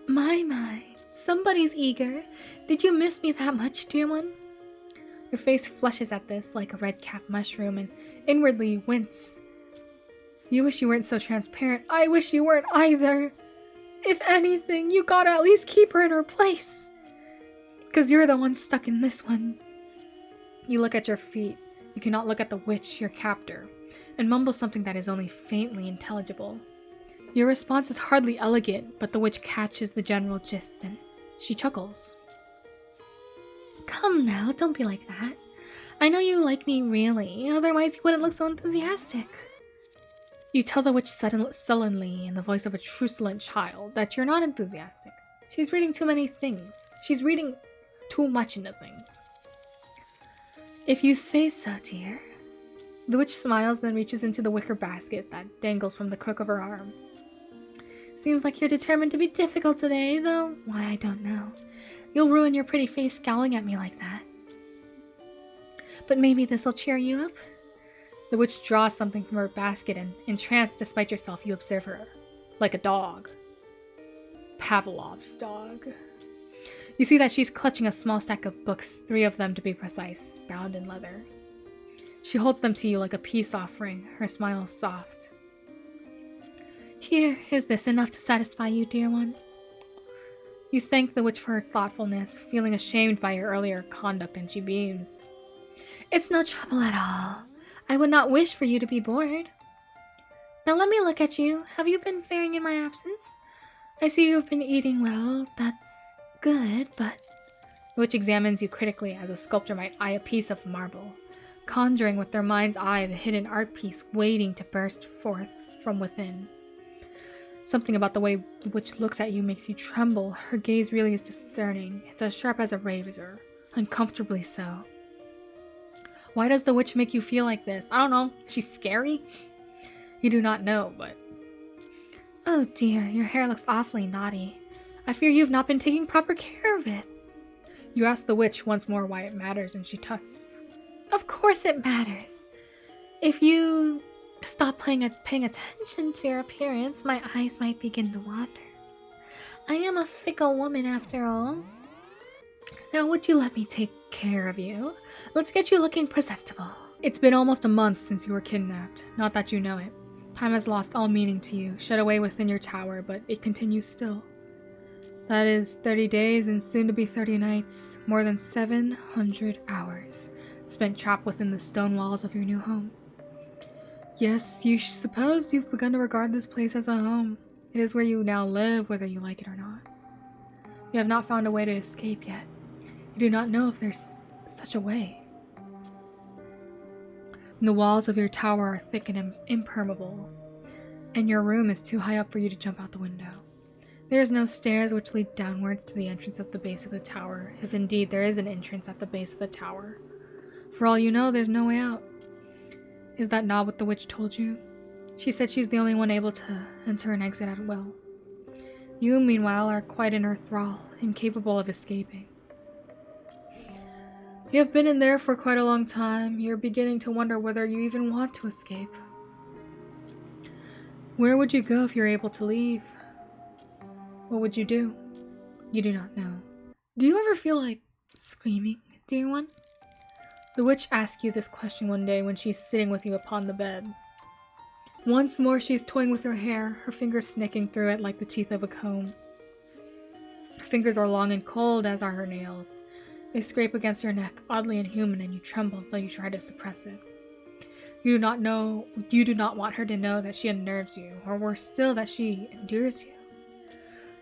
My, somebody's eager. Did you miss me that much, dear one? Your face flushes at this like a red-capped mushroom, and inwardly you wince. You wish you weren't so transparent. I wish you weren't either. If anything, you gotta at least keep her in her place. 'Cause you're the one stuck in this one. You look at your feet. You cannot look at the witch, your captor, and mumble something that is only faintly intelligible. Your response is hardly elegant, but the witch catches the general gist, and she chuckles. Come now, don't be like that. I know you like me really, otherwise you wouldn't look so enthusiastic. You tell the witch sullenly, in the voice of a truculent child, that you're not enthusiastic. She's reading too many things. She's reading too much into things. If you say so, dear. The witch smiles, then reaches into the wicker basket that dangles from the crook of her arm. Seems like you're determined to be difficult today, though why I don't know. You'll ruin your pretty face scowling at me like that. But maybe this'll cheer you up? The witch draws something from her basket, and, entranced despite yourself, you observe her. Like a dog. Pavlov's dog. You see that she's clutching a small stack of books, 3 of them to be precise, bound in leather. She holds them to you like a peace offering, her smile soft. Here, is this enough to satisfy you, dear one? You thank the witch for her thoughtfulness, feeling ashamed by your earlier conduct, and she beams. It's no trouble at all. I would not wish for you to be bored. Now let me look at you. Have you been faring in my absence? I see you have been eating well. That's good, but... The witch examines you critically as a sculptor might eye a piece of marble, conjuring with their mind's eye the hidden art piece waiting to burst forth from within. Something about the way the witch looks at you makes you tremble. Her gaze really is discerning. It's as sharp as a razor, uncomfortably so. Why does the witch make you feel like this? I don't know. She's scary? You do not know, but... Oh dear, your hair looks awfully naughty. I fear you've not been taking proper care of it. You ask the witch once more why it matters, and she tuts. Of course it matters. If you stop paying attention to your appearance, my eyes might begin to wander. I am a fickle woman after all. Now would you let me take care of you? Let's get you looking presentable. It's been almost a month since you were kidnapped. Not that you know it. Time has lost all meaning to you, shut away within your tower, but it continues still. That is 30 days and soon to be 30 nights, more than 700 hours, spent trapped within the stone walls of your new home. Yes, you suppose you've begun to regard this place as a home. It is where you now live, whether you like it or not. You have not found a way to escape yet. You do not know if there's such a way. The walls of your tower are thick and impermeable, and your room is too high up for you to jump out the window. There is no stairs which lead downwards to the entrance of the base of the tower, if indeed there is an entrance at the base of the tower. For all you know, there's no way out. Is that not what the witch told you? She said she's the only one able to enter and exit at will. You, meanwhile, are quite in her thrall, incapable of escaping. You have been in there for quite a long time. You're beginning to wonder whether you even want to escape. Where would you go if you're able to leave? What would you do? You do not know. Do you ever feel like screaming, dear one? The witch asks you this question one day when she's sitting with you upon the bed. Once more she's toying with her hair, her fingers snaking through it like the teeth of a comb. Her fingers are long and cold, as are her nails. They scrape against your neck, oddly inhuman, and you tremble though you try to suppress it. You do not want her to know that she unnerves you, or worse still, that she endures you.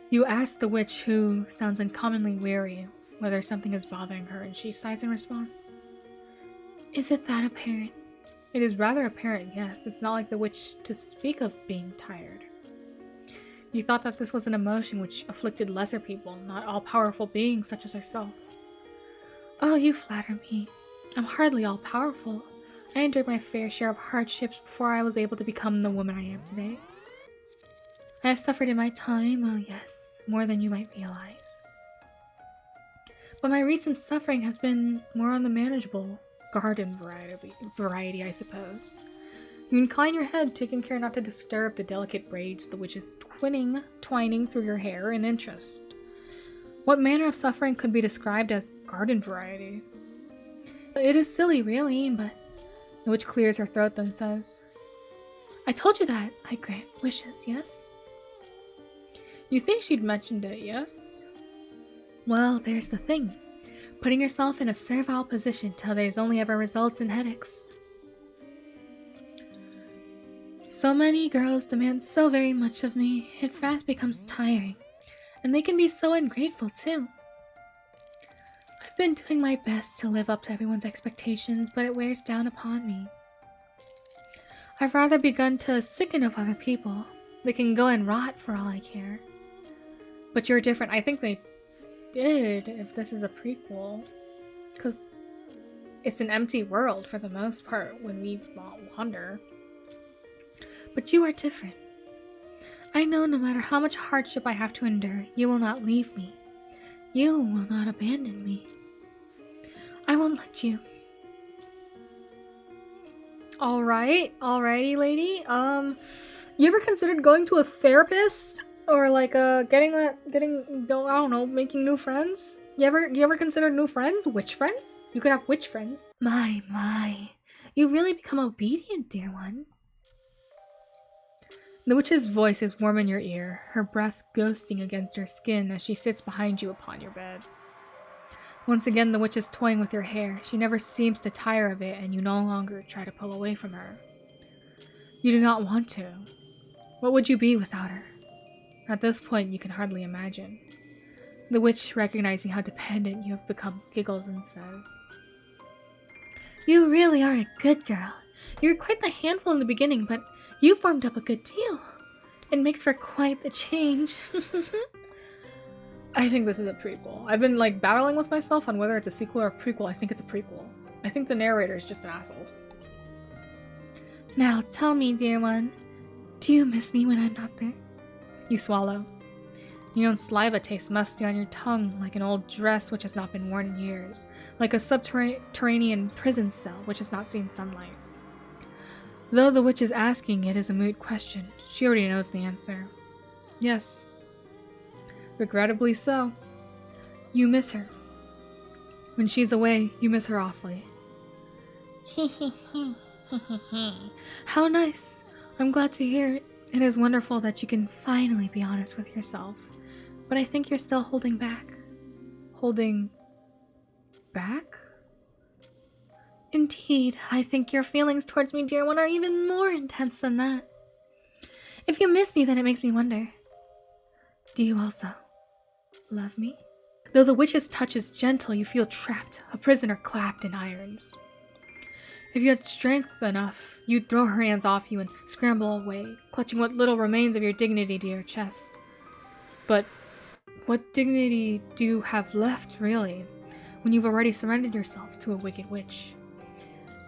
You ask the witch, who sounds uncommonly weary, whether something is bothering her, and she sighs in response. Is it that apparent? It is rather apparent, yes. It's not like the witch to speak of being tired. You thought that this was an emotion which afflicted lesser people, not all-powerful beings such as herself. Oh, you flatter me. I'm hardly all-powerful. I endured my fair share of hardships before I was able to become the woman I am today. I have suffered in my time, oh yes, more than you might realize. But my recent suffering has been more on the manageable garden variety, I suppose. You incline your head, taking care not to disturb the delicate braids the witch is twining through your hair in interest. What manner of suffering could be described as garden variety? It is silly, really, but the witch clears her throat, then says, I told you that I grant wishes, yes? You think she'd mentioned it, yes? Well, there's the thing. Putting yourself in a servile position till there's only ever results in headaches. So many girls demand so very much of me, it fast becomes tiring. And they can be so ungrateful, too. I've been doing my best to live up to everyone's expectations, but it wears down upon me. I've rather begun to sicken of other people. They can go and rot for all I care. But you're different. I think they did, if this is a prequel. Because it's an empty world for the most part when we wander. But you are different. I know no matter how much hardship I have to endure, you will not leave me. You will not abandon me. I won't let you. Alrighty, lady. You ever considered going to a therapist? Or like, making new friends? You ever considered new friends? Witch friends? You could have witch friends. My. You really become obedient, dear one. The witch's voice is warm in your ear, her breath ghosting against your skin as she sits behind you upon your bed. Once again, the witch is toying with your hair. She never seems to tire of it, and you no longer try to pull away from her. You do not want to. What would you be without her? At this point, you can hardly imagine. The witch, recognizing how dependent you have become, giggles and says, You really are a good girl. You were quite the handful in the beginning, but you formed up a good deal. It makes for quite the change. I think this is a prequel. I've been battling with myself on whether it's a sequel or a prequel. I think it's a prequel. I think the narrator is just an asshole. Now tell me, dear one, do you miss me when I'm not there? You swallow. Your own saliva tastes musty on your tongue, like an old dress which has not been worn in years, like a subterranean prison cell which has not seen sunlight. Though the witch is asking, it is a moot question. She already knows the answer. Yes. Regrettably so. You miss her. When she's away, you miss her awfully. How nice. I'm glad to hear it. It is wonderful that you can finally be honest with yourself. But I think you're still holding back. Holding back? Indeed, I think your feelings towards me, dear one, are even more intense than that. If you miss me, then it makes me wonder. Do you also love me? Though the witch's touch is gentle, you feel trapped, a prisoner clapped in irons. If you had strength enough, you'd throw her hands off you and scramble away, clutching what little remains of your dignity to your chest. But what dignity do you have left, really, when you've already surrendered yourself to a wicked witch?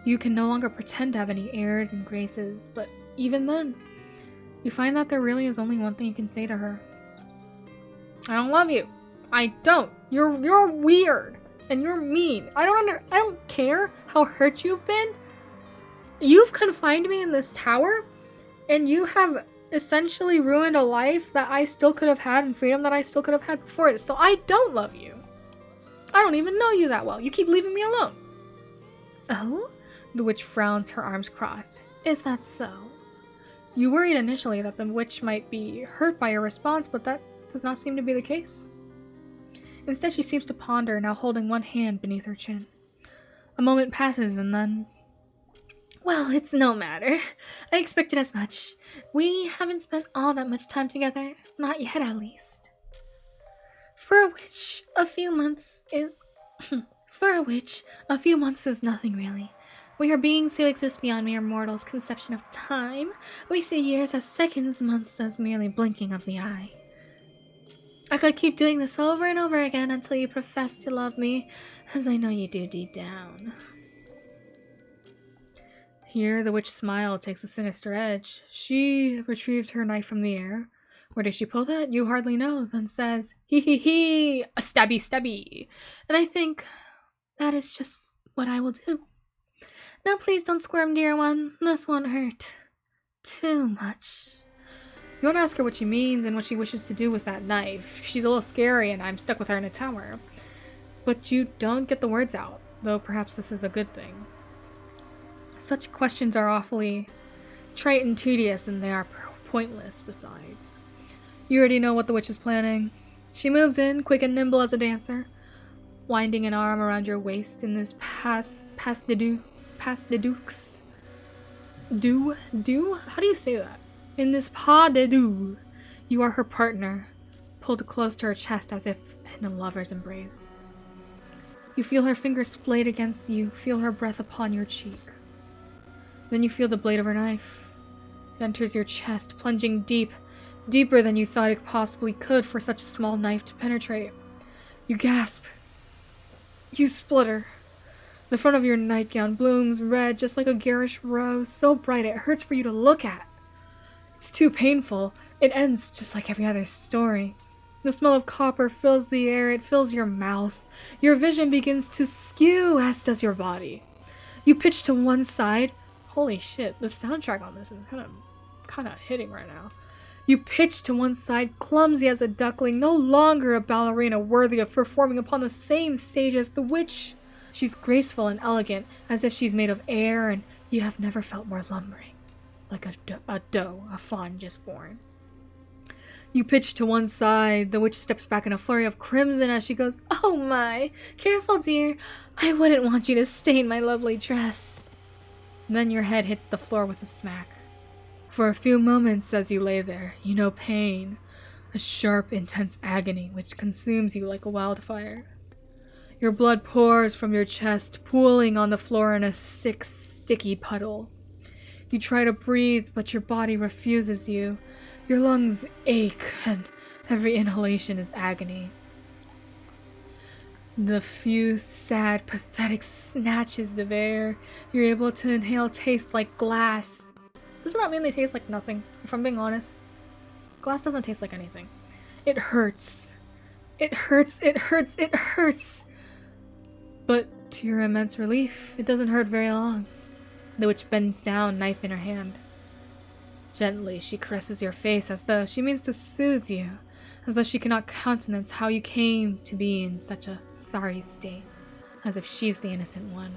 You can no longer pretend to have any airs and graces, but even then, you find that there really is only one thing you can say to her. I don't love you. I don't. You're weird. And you're mean. I don't care how hurt you've been. You've confined me in this tower, and you have essentially ruined a life that I still could have had and freedom that I still could have had before this. So I don't love you. I don't even know you that well. You keep leaving me alone. Oh? The witch frowns, her arms crossed. Is that so? You worried initially that the witch might be hurt by your response, but that does not seem to be the case. Instead, she seems to ponder, now holding one hand beneath her chin. A moment passes, and then... Well, it's no matter. I expected as much. We haven't spent all that much time together. Not yet, at least. For a witch, a few months is... nothing, really. We are beings who exist beyond mere mortals' conception of time. We see years as seconds, months as merely blinking of the eye. I could keep doing this over and over again until you profess to love me, as I know you do deep down. Here, the witch's smile takes a sinister edge. She retrieves her knife from the air, Where did she pull that? You hardly know, then says, hee hee hee, a stabby stabby. And I think that is just what I will do. Now please don't squirm, dear one. This won't hurt too much. You won't ask her what she means and what she wishes to do with that knife. She's a little scary and I'm stuck with her in a tower. But you don't get the words out, though perhaps this is a good thing. Such questions are awfully trite and tedious, and they are pointless besides. You already know what the witch is planning. She moves in, quick and nimble as a dancer, winding an arm around your waist in this pas de deux. How do you say that? In this pas de deux, you are her partner, pulled close to her chest as if in a lover's embrace. You feel her fingers splayed against you, feel her breath upon your cheek. Then you feel the blade of her knife. It enters your chest, plunging deep, deeper than you thought it possibly could for such a small knife to penetrate. You gasp. You splutter. The front of your nightgown blooms red just like a garish rose, so bright it hurts for you to look at. It's too painful. It ends just like every other story. The smell of copper fills the air, it fills your mouth. Your vision begins to skew, as does your body. You pitch to one side. Holy shit, the soundtrack on this is kind of hitting right now. You pitch to one side, clumsy as a duckling, no longer a ballerina worthy of performing upon the same stage as the witch. She's graceful and elegant, as if she's made of air, and you have never felt more lumbering, like a doe, a fawn just born. You pitch to one side, the witch steps back in a flurry of crimson as she goes, "Oh my, careful dear, I wouldn't want you to stain my lovely dress." Then your head hits the floor with a smack. For a few moments as you lay there, you know pain, a sharp, intense agony which consumes you like a wildfire. Your blood pours from your chest, pooling on the floor in a sick, sticky puddle. You try to breathe, but your body refuses you. Your lungs ache, and every inhalation is agony. The few sad, pathetic snatches of air you're able to inhale taste like glass. Doesn't that mean they taste like nothing, if I'm being honest? Glass doesn't taste like anything. It hurts. It hurts, it hurts, it hurts! But to your immense relief, it doesn't hurt very long. The witch bends down, knife in her hand. Gently, she caresses your face as though she means to soothe you, as though she cannot countenance how you came to be in such a sorry state, as if she's the innocent one.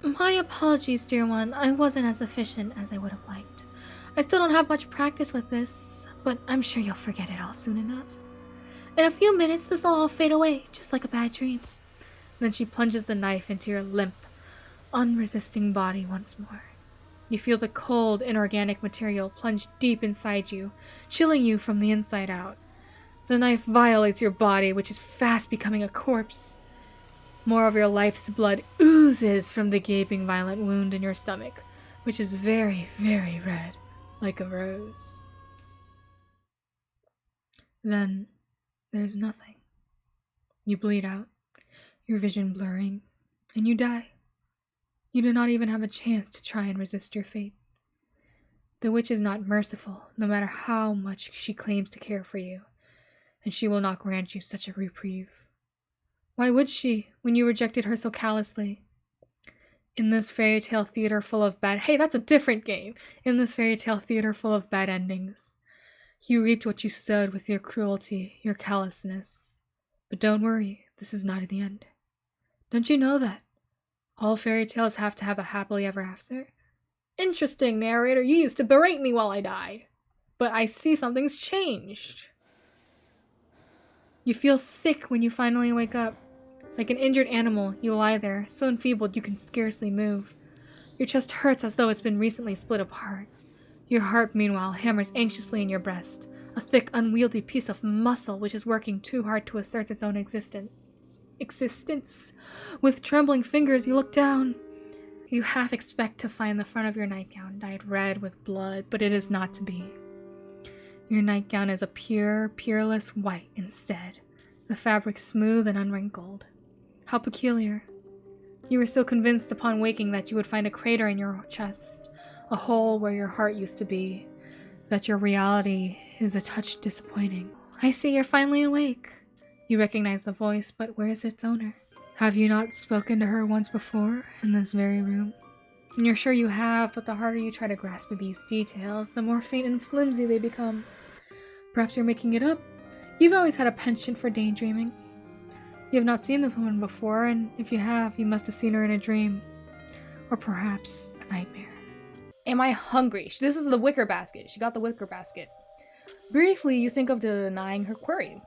My apologies, dear one. I wasn't as efficient as I would have liked. I still don't have much practice with this, but I'm sure you'll forget it all soon enough. In a few minutes, this will all fade away, just like a bad dream. Then she plunges the knife into your limp, unresisting body once more. You feel the cold, inorganic material plunge deep inside you, chilling you from the inside out. The knife violates your body, which is fast becoming a corpse. More of your life's blood oozes from the gaping, violent wound in your stomach, which is very, very red, like a rose. Then, there's nothing. You bleed out, your vision blurring, and you die. You do not even have a chance to try and resist your fate. The witch is not merciful, no matter how much she claims to care for you, and she will not grant you such a reprieve. Why would she, when you rejected her so callously? In this fairy tale theater full of bad— hey, that's a different game! In this fairy tale theater full of bad endings, you reaped what you sowed with your cruelty, your callousness. But don't worry, this is not the end. Don't you know that all fairy tales have to have a happily ever after? Interesting, narrator, you used to berate me while I died. But I see something's changed. You feel sick when you finally wake up. Like an injured animal, you lie there, so enfeebled you can scarcely move. Your chest hurts as though it's been recently split apart. Your heart, meanwhile, hammers anxiously in your breast, a thick, unwieldy piece of muscle which is working too hard to assert its own existence. With trembling fingers, you look down. You half expect to find the front of your nightgown dyed red with blood, but it is not to be. Your nightgown is a pure, peerless white instead, the fabric smooth and unwrinkled. How peculiar. You were so convinced upon waking that you would find a crater in your chest, a hole where your heart used to be, that your reality is a touch disappointing. I see you're finally awake. You recognize the voice, but where is its owner? Have you not spoken to her once before in this very room? You're sure you have, but the harder you try to grasp at these details, the more faint and flimsy they become. Perhaps you're making it up. You've always had a penchant for daydreaming. You have not seen this woman before, and if you have, you must have seen her in a dream. Or perhaps a nightmare. Am I hungry? This is the wicker basket. She got the wicker basket. Briefly, you think of denying her query.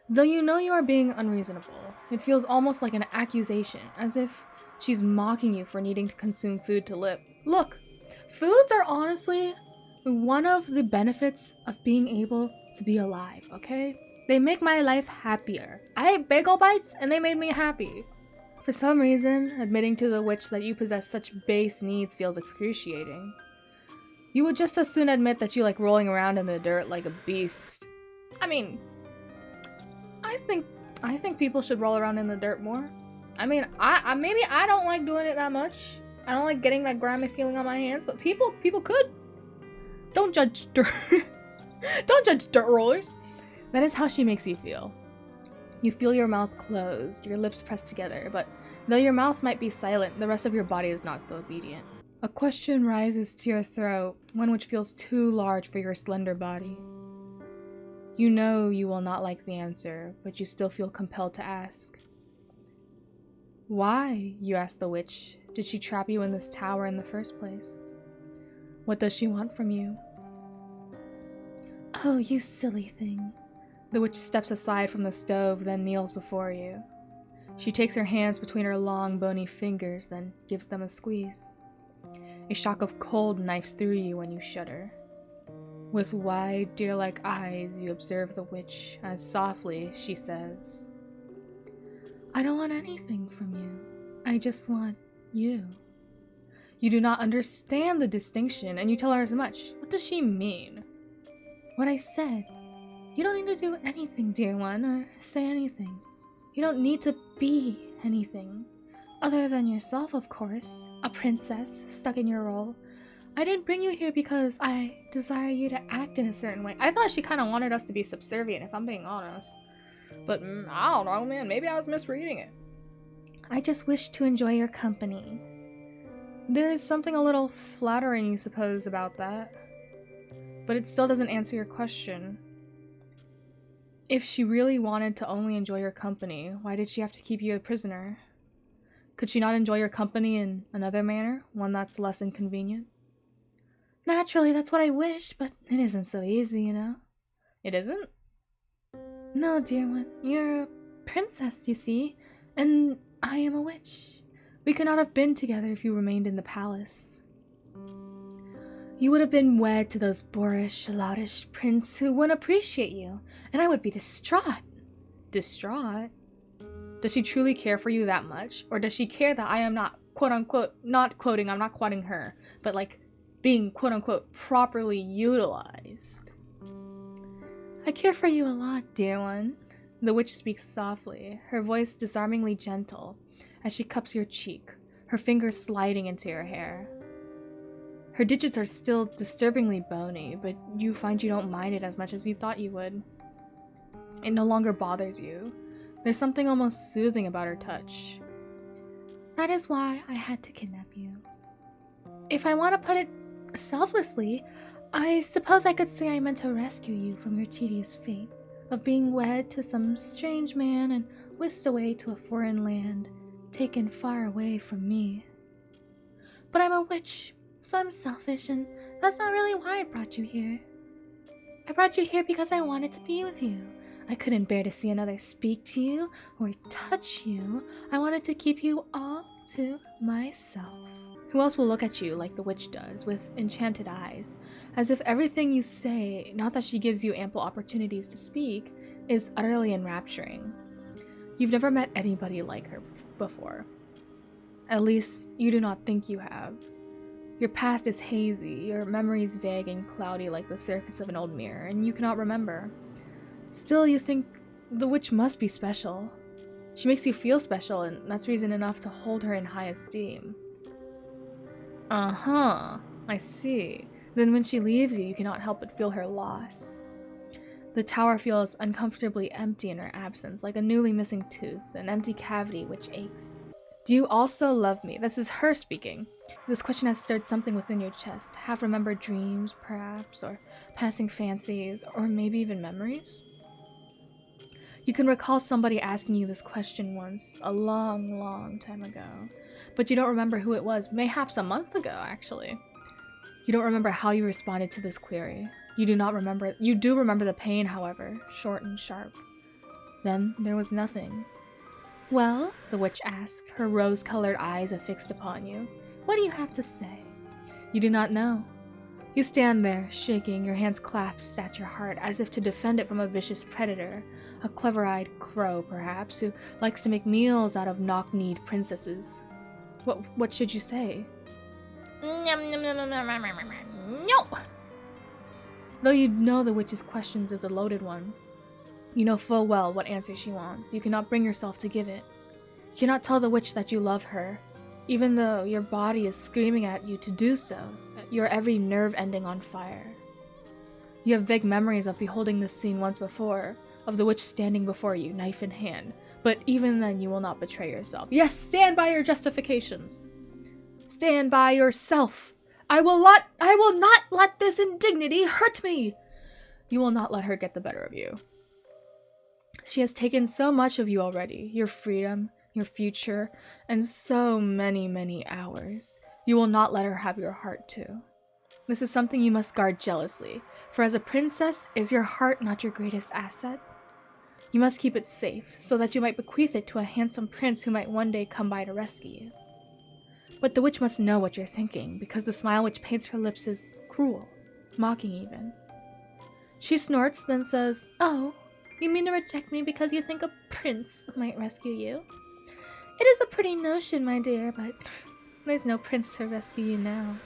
Though you know you are being unreasonable, it feels almost like an accusation, as if she's mocking you for needing to consume food to live. Look, foods are honestly one of the benefits of being able to be alive, okay? They make my life happier. I ate bagel bites and they made me happy. For some reason, admitting to the witch that you possess such base needs feels excruciating. You would just as soon admit that you like rolling around in the dirt like a beast. I mean, I think people should roll around in the dirt more. I mean, I maybe I don't like doing it that much. I don't like getting that grimy feeling on my hands, but people could. Don't judge dirt. Don't judge dirt rollers. That is how she makes you feel. You feel your mouth closed, your lips pressed together, but though your mouth might be silent, the rest of your body is not so obedient. A question rises to your throat, one which feels too large for your slender body. You know you will not like the answer, but you still feel compelled to ask. Why, you ask the witch, did she trap you in this tower in the first place? What does she want from you? Oh, you silly thing. The witch steps aside from the stove, then kneels before you. She takes her hands between her long, bony fingers, then gives them a squeeze. A shock of cold knifes through you when you shudder. With wide, deer-like eyes, you observe the witch, as softly she says, I don't want anything from you. I just want you. You do not understand the distinction, and you tell her as much. What does she mean? What I said. You don't need to do anything, dear one, or say anything. You don't need to be anything. Other than yourself, of course. A princess stuck in your role. I didn't bring you here because I desire you to act in a certain way. I thought she kind of wanted us to be subservient, if I'm being honest. But I don't know, man. Maybe I was misreading it. I just wish to enjoy your company. There's something a little flattering, you suppose, about that. But it still doesn't answer your question. If she really wanted to only enjoy your company, why did she have to keep you a prisoner? Could she not enjoy your company in another manner, one that's less inconvenient? Naturally, that's what I wished, but it isn't so easy, you know? It isn't? No, dear one. You're a princess, you see, and I am a witch. We could not have been together if you remained in the palace. You would have been wed to those boorish, loutish prince who wouldn't appreciate you, and I would be distraught. Distraught? Does she truly care for you that much? Or does she care that I am not, quote-unquote, I'm not quoting her, but like, being, quote-unquote, properly utilized? I care for you a lot, dear one. The witch speaks softly, her voice disarmingly gentle, as she cups your cheek, her fingers sliding into your hair. Her digits are still disturbingly bony, but you find you don't mind it as much as you thought you would. It no longer bothers you. There's something almost soothing about her touch. That is why I had to kidnap you. If I want to put it selflessly, I suppose I could say I meant to rescue you from your tedious fate of being wed to some strange man and whisked away to a foreign land, taken far away from me. But I'm a witch, so I'm selfish, and that's not really why I brought you here. I brought you here because I wanted to be with you. I couldn't bear to see another speak to you or touch you. I wanted to keep you all to myself. Who else will look at you like the witch does, with enchanted eyes, as if everything you say, not that she gives you ample opportunities to speak, is utterly enrapturing? You've never met anybody like her before. At least, you do not think you have. Your past is hazy, your memories vague and cloudy like the surface of an old mirror, and you cannot remember. Still, you think the witch must be special. She makes you feel special, and that's reason enough to hold her in high esteem. Uh-huh, I see. Then when she leaves you, you cannot help but feel her loss. The tower feels uncomfortably empty in her absence, like a newly missing tooth, an empty cavity which aches. Do you also love me? This is her speaking. This question has stirred something within your chest. Half-remembered dreams, perhaps, or passing fancies, or maybe even memories? You can recall somebody asking you this question once, a long, long time ago. But you don't remember who it was, mayhaps a month ago, actually. You don't remember how you responded to this query. You do remember the pain, however, short and sharp. Then there was nothing. Well, the witch asked, her rose-colored eyes affixed upon you. What do you have to say? You do not know. You stand there, shaking, your hands clasped at your heart, as if to defend it from a vicious predator, a clever-eyed crow, perhaps, who likes to make meals out of knock-kneed princesses. What should you say? No! Though you know the witch's questions is a loaded one, you know full well what answer she wants. You cannot bring yourself to give it. You cannot tell the witch that you love her, even though your body is screaming at you to do so, your every nerve ending on fire. You have vague memories of beholding this scene once before, of the witch standing before you, knife in hand, but even then you will not betray yourself. Yes, stand by your justifications. Stand by yourself. I will not let this indignity hurt me. You will not let her get the better of you. She has taken so much of you already, your freedom, your future, and so many, many hours. You will not let her have your heart too. This is something you must guard jealously, for as a princess, is your heart not your greatest asset? You must keep it safe, so that you might bequeath it to a handsome prince who might one day come by to rescue you. But the witch must know what you're thinking, because the smile which paints her lips is cruel, mocking even. She snorts, then says, "Oh, you mean to reject me because you think a prince might rescue you? It is a pretty notion, my dear, but there's no prince to rescue you now.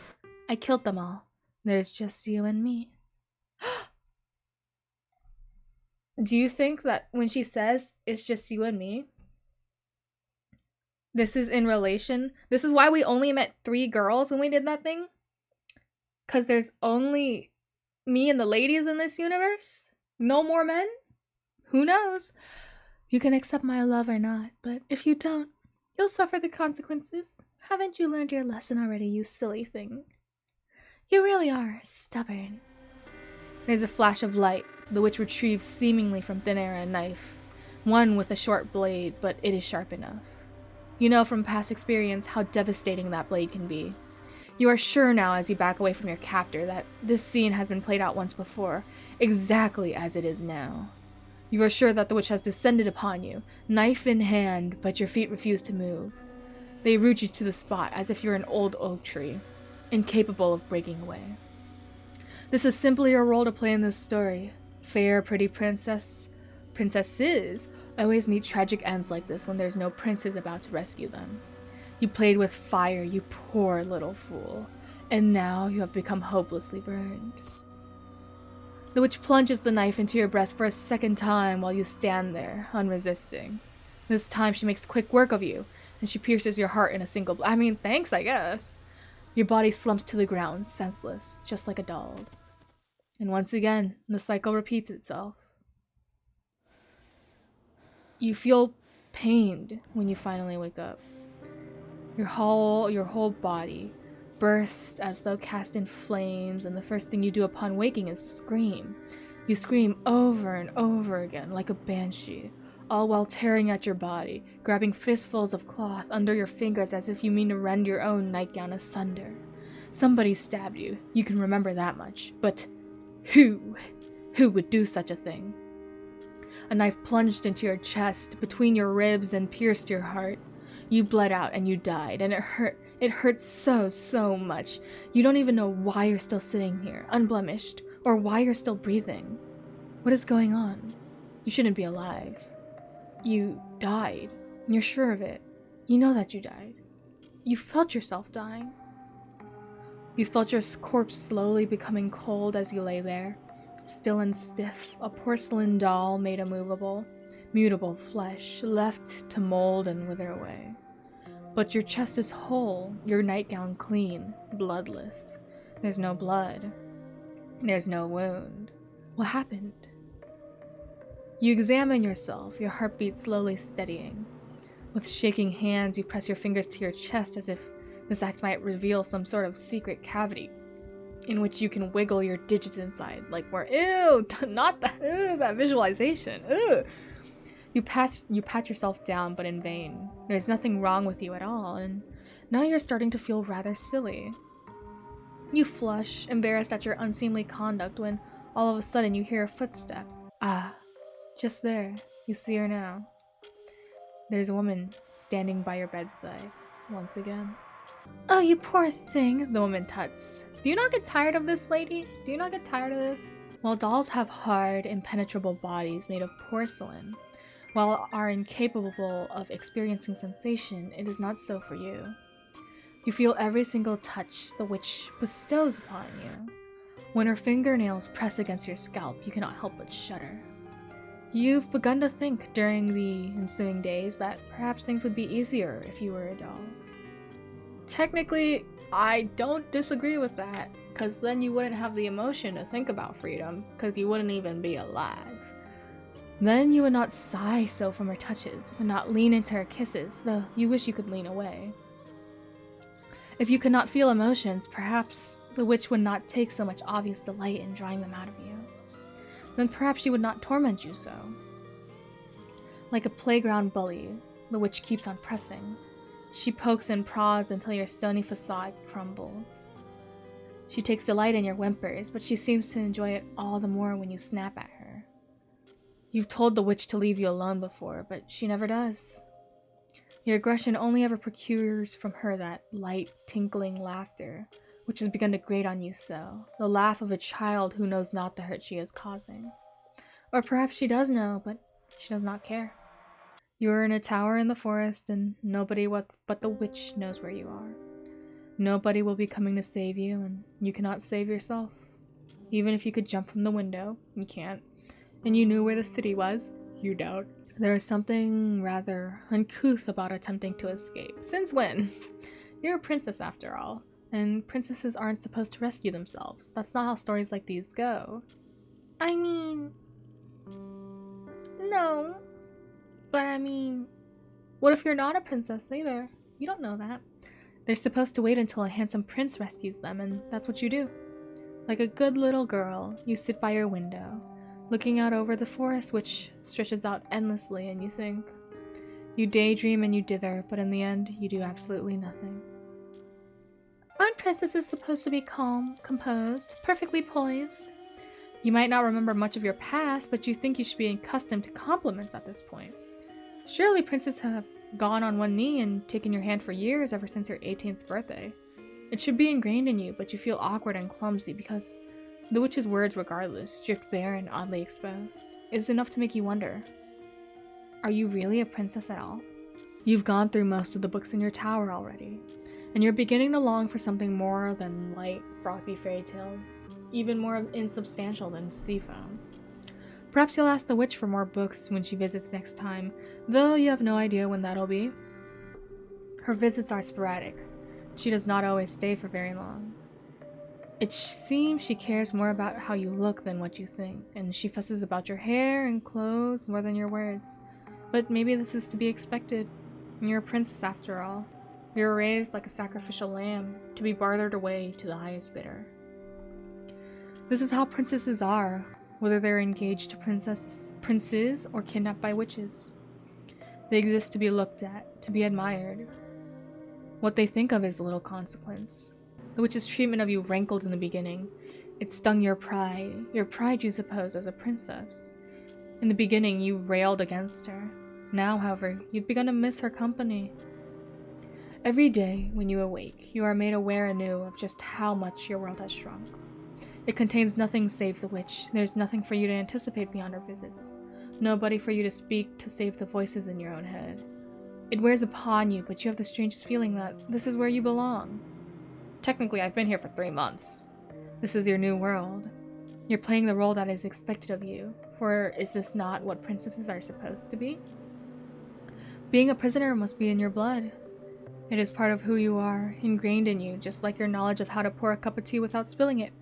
I killed them all. There's just you and me." Do you think that when she says, "It's just you and me," this is in relation? This is why we only met 3 girls when we did that thing? Because there's only me and the ladies in this universe? No more men? Who knows? You can accept my love or not, but if you don't, you'll suffer the consequences. Haven't you learned your lesson already, you silly thing? You really are stubborn. There's a flash of light. The witch retrieves seemingly from thin air a knife. One with a short blade, but it is sharp enough. You know from past experience how devastating that blade can be. You are sure now as you back away from your captor that this scene has been played out once before, exactly as it is now. You are sure that the witch has descended upon you, knife in hand, but your feet refuse to move. They root you to the spot as if you're an old oak tree, incapable of breaking away. This is simply your role to play in this story. Fair, pretty princesses always meet tragic ends like this when there's no princes about to rescue them. You played with fire, you poor little fool, and now you have become hopelessly burned. The witch plunges the knife into your breast for a second time while you stand there, unresisting. This time she makes quick work of you, and she pierces your heart in a single blow. I mean, thanks, I guess. Your body slumps to the ground, senseless, just like a doll's. And once again, the cycle repeats itself. You feel pained when you finally wake up. Your whole body bursts as though cast in flames, and the first thing you do upon waking is scream. You scream over and over again, like a banshee, all while tearing at your body, grabbing fistfuls of cloth under your fingers as if you mean to rend your own nightgown asunder. Somebody stabbed you, you can remember that much, but who would do such a thing? A knife plunged into your chest, between your ribs, and pierced your heart. You bled out and you died, and it hurt. It hurts so much. You don't even know why you're still sitting here, unblemished, or why you're still breathing. What is going on? You shouldn't be alive. You died. You're sure of it. You know that you died. You felt yourself dying. You felt your corpse slowly becoming cold as you lay there, still and stiff, a porcelain doll made immovable, mutable flesh, left to mold and wither away. But your chest is whole, your nightgown clean, bloodless. There's no blood. There's no wound. What happened? You examine yourself, your heartbeat slowly steadying. With shaking hands, you press your fingers to your chest as if this act might reveal some sort of secret cavity in which you can wiggle your digits inside, like more. Ew, not that. Ew, that visualization. Ew. You pat yourself down, but in vain. There's nothing wrong with you at all, and now you're starting to feel rather silly. You flush, embarrassed at your unseemly conduct, when all of a sudden you hear a footstep. Ah, just there. You see her now. There's a woman standing by your bedside, once again. Oh, you poor thing, the woman tuts. Do you not get tired of this, lady? Do you not get tired of this? While dolls have hard, impenetrable bodies made of porcelain, while are incapable of experiencing sensation, it is not so for you. You feel every single touch the witch bestows upon you. When her fingernails press against your scalp, you cannot help but shudder. You've begun to think during the ensuing days that perhaps things would be easier if you were a doll. Technically, I don't disagree with that, because then you wouldn't have the emotion to think about freedom, because you wouldn't even be alive. Then you would not sigh so from her touches, would not lean into her kisses, though you wish you could lean away. If you could not feel emotions, perhaps the witch would not take so much obvious delight in drawing them out of you. Then perhaps she would not torment you so. Like a playground bully, the witch keeps on pressing. She pokes and prods until your stony facade crumbles. She takes delight in your whimpers, but she seems to enjoy it all the more when you snap at her. You've told the witch to leave you alone before, but she never does. Your aggression only ever procures from her that light, tinkling laughter, which has begun to grate on you so, the laugh of a child who knows not the hurt she is causing. Or perhaps she does know, but she does not care. You are in a tower in the forest, and nobody but the witch knows where you are. Nobody will be coming to save you, and you cannot save yourself. Even if you could jump from the window, you can't. And you knew where the city was, you don't. There is something rather uncouth about attempting to escape. Since when? You're a princess after all, and princesses aren't supposed to rescue themselves. That's not how stories like these go. I mean... no. But I mean... what if you're not a princess either? You don't know that. They're supposed to wait until a handsome prince rescues them, and that's what you do. Like a good little girl, you sit by your window, looking out over the forest which stretches out endlessly, and you think. You daydream and you dither, but in the end, you do absolutely nothing. Aren't princesses supposed to be calm, composed, perfectly poised? You might not remember much of your past, but you think you should be accustomed to compliments at this point. Surely princes have gone on one knee and taken your hand for years ever since your 18th birthday. It should be ingrained in you, but you feel awkward and clumsy because the witch's words, regardless, stripped bare and oddly exposed, is enough to make you wonder. Are you really a princess at all? You've gone through most of the books in your tower already, and you're beginning to long for something more than light, frothy fairy tales, even more insubstantial than sea foam. Perhaps you'll ask the witch for more books when she visits next time, though you have no idea when that'll be. Her visits are sporadic. She does not always stay for very long. It seems she cares more about how you look than what you think, and she fusses about your hair and clothes more than your words. But maybe this is to be expected. You're a princess after all. You're raised like a sacrificial lamb, to be bartered away to the highest bidder. This is how princesses are, whether they're engaged to princes or kidnapped by witches. They exist to be looked at, to be admired. What they think of is little consequence. The witch's treatment of you rankled in the beginning. It stung your pride you suppose, as a princess. In the beginning, you railed against her. Now, however, you've begun to miss her company. Every day, when you awake, you are made aware anew of just how much your world has shrunk. It contains nothing save the witch. There's nothing for you to anticipate beyond her visits. Nobody for you to speak to save the voices in your own head. It wears upon you, but you have the strangest feeling that this is where you belong. Technically, I've been here for 3 months. This is your new world. You're playing the role that is expected of you, for is this not what princesses are supposed to be? Being a prisoner must be in your blood. It is part of who you are, ingrained in you, just like your knowledge of how to pour a cup of tea without spilling it,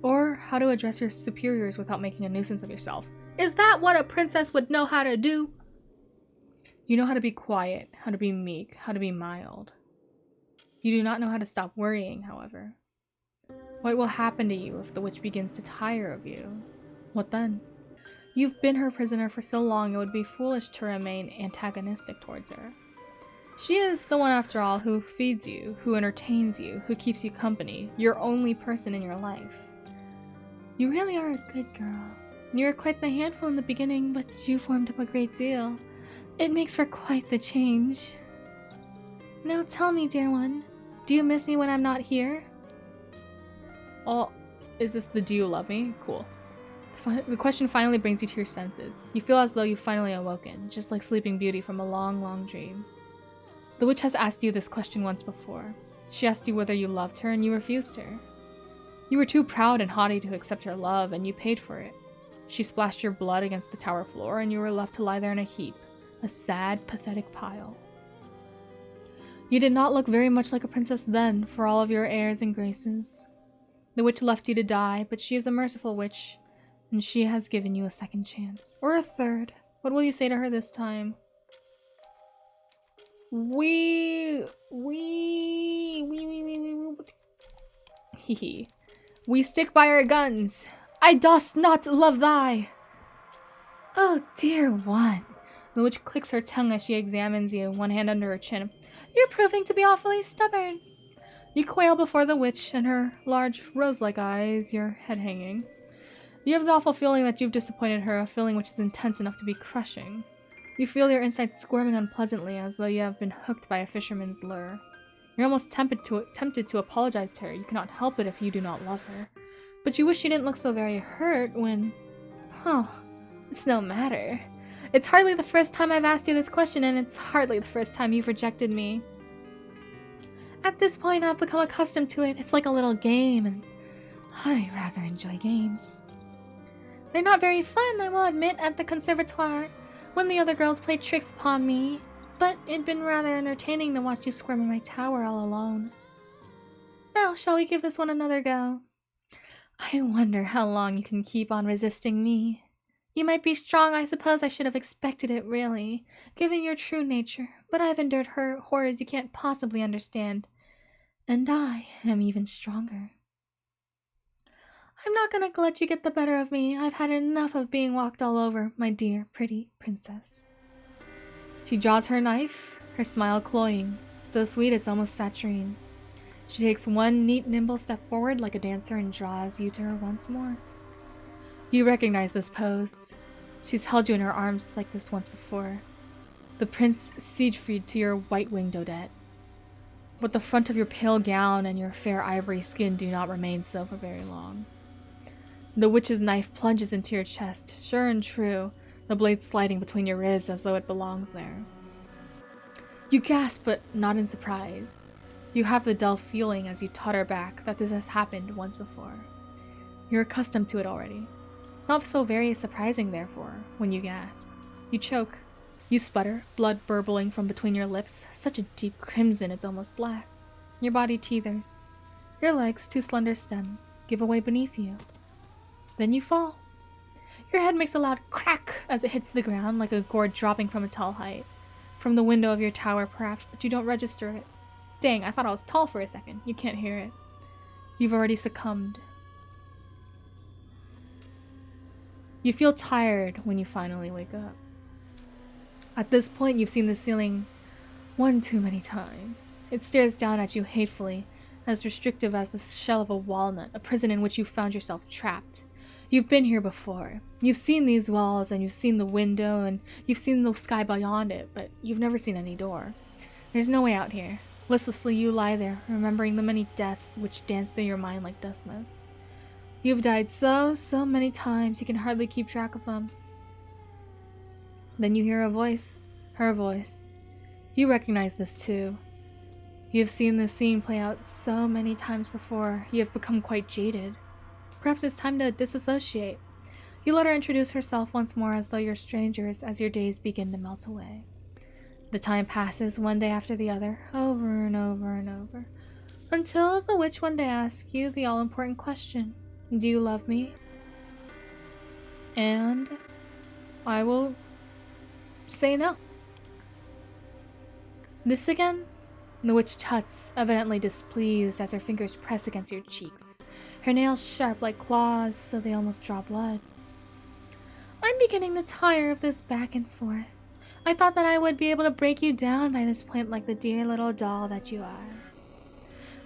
or how to address your superiors without making a nuisance of yourself. Is that what a princess would know how to do? You know how to be quiet, how to be meek, how to be mild. You do not know how to stop worrying, however. What will happen to you if the witch begins to tire of you? What then? You've been her prisoner for so long it would be foolish to remain antagonistic towards her. She is the one, after all, who feeds you, who entertains you, who keeps you company, your only person in your life. You really are a good girl. You were quite the handful in the beginning, but you formed up a great deal. It makes for quite the change. Now tell me, dear one, do you miss me when I'm not here? Oh, is this the do you love me? Cool. The question finally brings you to your senses. You feel as though you've finally awoken, just like Sleeping Beauty from a long, long dream. The witch has asked you this question once before. She asked you whether you loved her, and you refused her. You were too proud and haughty to accept her love, and you paid for it. She splashed your blood against the tower floor, and you were left to lie there in a heap, a sad, pathetic pile. You did not look very much like a princess then, for all of your airs and graces. The witch left you to die, but she is a merciful witch, and she has given you a second chance. Or a third. What will you say to her this time? We stick by our guns. I dost not love thy. Oh, dear one. The witch clicks her tongue as she examines you, one hand under her chin. You're proving to be awfully stubborn. You quail before the witch and her large rose-like eyes, your head hanging. You have the awful feeling that you've disappointed her, a feeling which is intense enough to be crushing. You feel your insides squirming unpleasantly, as though you have been hooked by a fisherman's lure. You're almost tempted to apologize to her. You cannot help it if you do not love her. But you wish she didn't look so very hurt when... Oh, it's no matter. It's hardly the first time I've asked you this question, and it's hardly the first time you've rejected me. At this point, I've become accustomed to it. It's like a little game, and I rather enjoy games. They're not very fun, I will admit, at the conservatoire, when the other girls played tricks upon me, but it'd been rather entertaining to watch you squirm in my tower all alone. Now, shall we give this one another go? I wonder how long you can keep on resisting me. You might be strong, I suppose I should have expected it, really, given your true nature, but I've endured horrors you can't possibly understand, and I am even stronger. I'm not gonna let you get the better of me. I've had enough of being walked all over, my dear, pretty princess. She draws her knife, her smile cloying, so sweet it's almost saturine. She takes one neat, nimble step forward like a dancer and draws you to her once more. You recognize this pose. She's held you in her arms like this once before. The Prince Siegfried to your white-winged Odette. But the front of your pale gown and your fair ivory skin do not remain so for very long. The witch's knife plunges into your chest, sure and true, the blade sliding between your ribs as though it belongs there. You gasp, but not in surprise. You have the dull feeling as you totter back that this has happened once before. You're accustomed to it already. It's not so very surprising, therefore, when you gasp. You choke. You sputter, blood burbling from between your lips, such a deep crimson it's almost black. Your body teethers. Your legs, two slender stems, give away beneath you. Then you fall. Your head makes a loud crack as it hits the ground like a gourd dropping from a tall height. From the window of your tower, perhaps, but you don't register it. Dang, I thought I was tall for a second. You can't hear it. You've already succumbed. You feel tired when you finally wake up. At this point, you've seen the ceiling one too many times. It stares down at you hatefully, as restrictive as the shell of a walnut, a prison in which you found yourself trapped. You've been here before. You've seen these walls, and you've seen the window, and you've seen the sky beyond it, but you've never seen any door. There's no way out here. Listlessly you lie there, remembering the many deaths which dance through your mind like dust motes. You've died so many times you can hardly keep track of them. Then you hear a voice, her voice. You recognize this too. You have seen this scene play out so many times before, you have become quite jaded. Perhaps it's time to disassociate. You let her introduce herself once more as though you're strangers as your days begin to melt away. The time passes one day after the other, over and over and over, until the witch one day asks you the all-important question, do you love me? And I will say no. This again? The witch tuts, evidently displeased as her fingers press against your cheeks, her nails sharp like claws so they almost draw blood. I'm beginning to tire of this back and forth. I thought that I would be able to break you down by this point like the dear little doll that you are.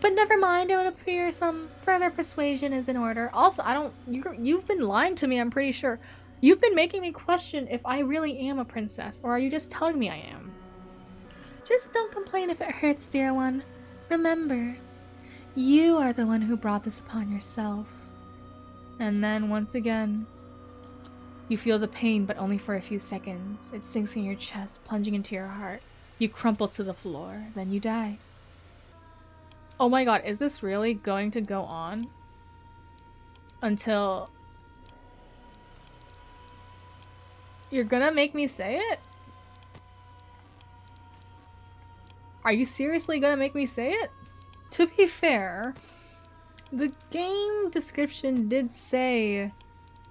But never mind, it would appear some further persuasion is in order. Also, you've been lying to me, I'm pretty sure. You've been making me question if I really am a princess, or are you just telling me I am? Just don't complain if it hurts, dear one. Remember, you are the one who brought this upon yourself. And then, once again, you feel the pain, but only for a few seconds. It sinks in your chest, plunging into your heart. You crumple to the floor, then you die. Oh my god, is this really going to go on? Until... You're gonna make me say it? Are you seriously gonna make me say it? To be fair, the game description did say,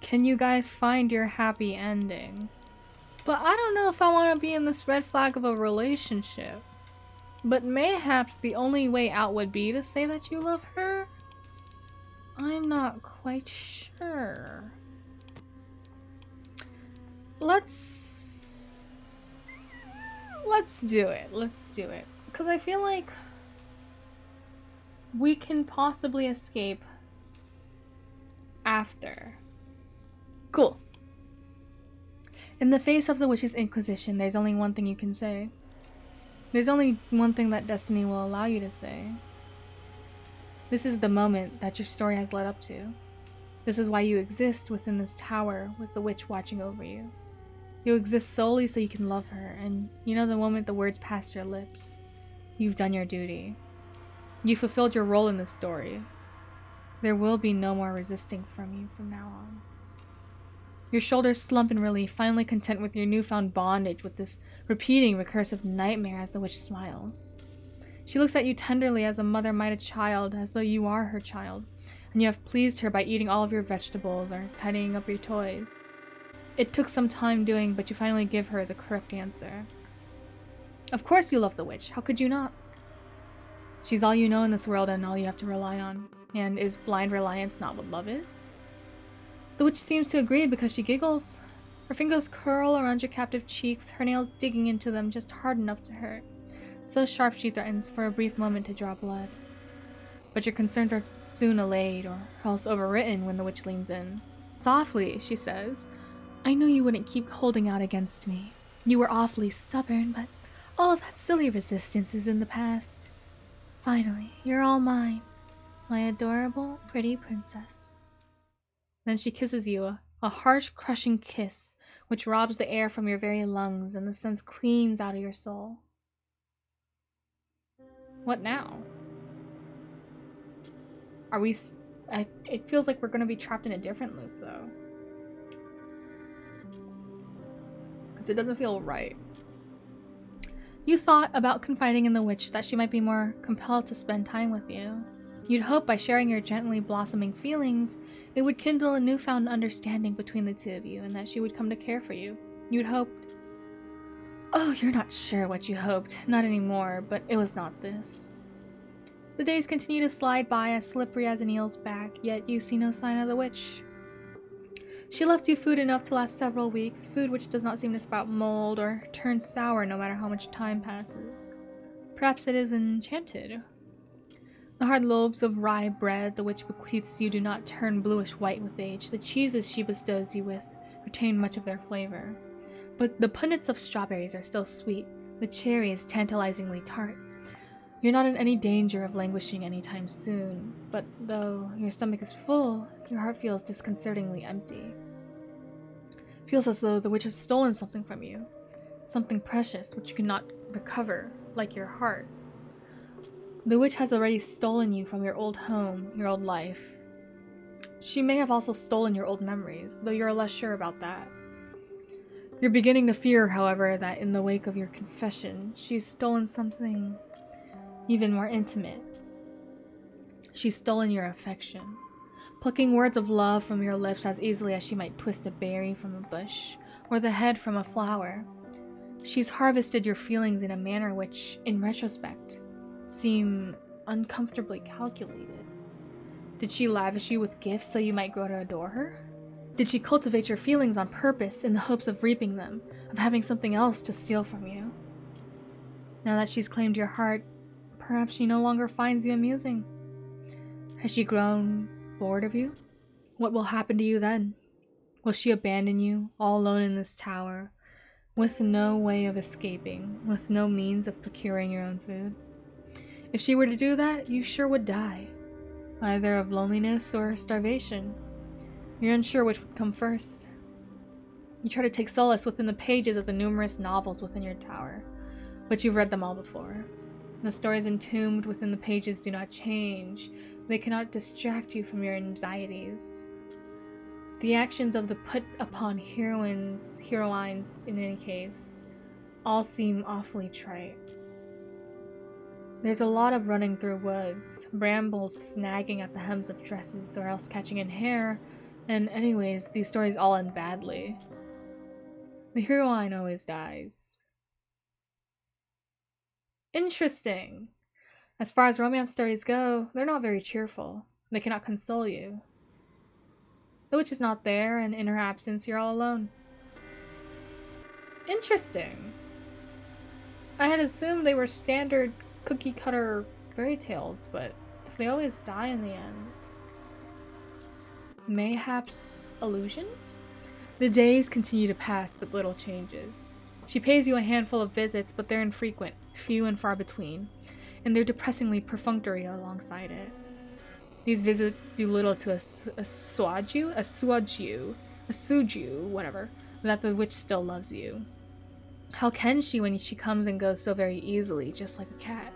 can you guys find your happy ending? But I don't know if I want to be in this red flag of a relationship. But mayhaps the only way out would be to say that you love her? I'm not quite sure. Let's do it. Let's do it. Because I feel like we can possibly escape after. Cool. In the face of the witch's inquisition, there's only one thing you can say. There's only one thing that destiny will allow you to say. This is the moment that your story has led up to. This is why you exist within this tower with the witch watching over you. You exist solely so you can love her, and you know the moment the words pass your lips, you've done your duty. You fulfilled your role in this story. There will be no more resisting from you from now on. Your shoulders slump in relief, finally content with your newfound bondage with this repeating recursive nightmare as the witch smiles. She looks at you tenderly as a mother might a child, as though you are her child, and you have pleased her by eating all of your vegetables or tidying up your toys. It took some time doing, but you finally give her the correct answer. Of course you love the witch, how could you not? She's all you know in this world and all you have to rely on. And is blind reliance not what love is? The witch seems to agree because she giggles. Her fingers curl around your captive cheeks, her nails digging into them just hard enough to hurt. So sharp she threatens for a brief moment to draw blood. But your concerns are soon allayed or else overwritten when the witch leans in. Softly, she says, I knew you wouldn't keep holding out against me. You were awfully stubborn, but all of that silly resistance is in the past. Finally, you're all mine, my adorable, pretty princess. Then she kisses you, a harsh, crushing kiss, which robs the air from your very lungs and the sense cleans out of your soul. What now? Are we... it feels like we're going to be trapped in a different loop, though. Because it doesn't feel right. You thought about confiding in the witch that she might be more compelled to spend time with you. You'd hope by sharing your gently blossoming feelings, it would kindle a newfound understanding between the two of you and that she would come to care for you. You'd hoped... Oh, you're not sure what you hoped. Not anymore, but it was not this. The days continue to slide by as slippery as an eel's back, yet you see no sign of the witch. She left you food enough to last several weeks, food which does not seem to sprout mold or turn sour no matter how much time passes. Perhaps it is enchanted. The hard loaves of rye bread the witch bequeaths you do not turn bluish-white with age. The cheeses she bestows you with retain much of their flavor. But the punnets of strawberries are still sweet, the cherries tantalizingly tart. You're not in any danger of languishing anytime soon, but though your stomach is full, your heart feels disconcertingly empty. Feels as though the witch has stolen something from you, something precious which you cannot recover, like your heart. The witch has already stolen you from your old home, your old life. She may have also stolen your old memories, though you're less sure about that. You're beginning to fear, however, that in the wake of your confession, she's stolen something even more intimate. She's stolen your affection, plucking words of love from your lips as easily as she might twist a berry from a bush or the head from a flower. She's harvested your feelings in a manner which, in retrospect, seem uncomfortably calculated. Did she lavish you with gifts so you might grow to adore her? Did she cultivate your feelings on purpose in the hopes of reaping them, of having something else to steal from you? Now that she's claimed your heart, perhaps she no longer finds you amusing. Has she grown bored of you? What will happen to you then? Will she abandon you, all alone in this tower, with no way of escaping, with no means of procuring your own food? If she were to do that, you sure would die, either of loneliness or starvation. You're unsure which would come first. You try to take solace within the pages of the numerous novels within your tower, but you've read them all before. The stories entombed within the pages do not change. They cannot distract you from your anxieties. The actions of the put-upon heroines in any case, all seem awfully trite. There's a lot of running through woods, brambles snagging at the hems of dresses or else catching in hair, and anyways, these stories all end badly. The heroine always dies. Interesting. As far as romance stories go, they're not very cheerful. They cannot console you. The witch is not there, and in her absence, you're all alone. Interesting. I had assumed they were standard cookie-cutter fairy tales, but if they always die in the end... Mayhaps illusions? The days continue to pass, but little changes. She pays you a handful of visits, but they're infrequent, few and far between, and they're depressingly perfunctory alongside it. These visits do little to assuage you, whatever, that the witch still loves you. How can she when she comes and goes so very easily, just like a cat?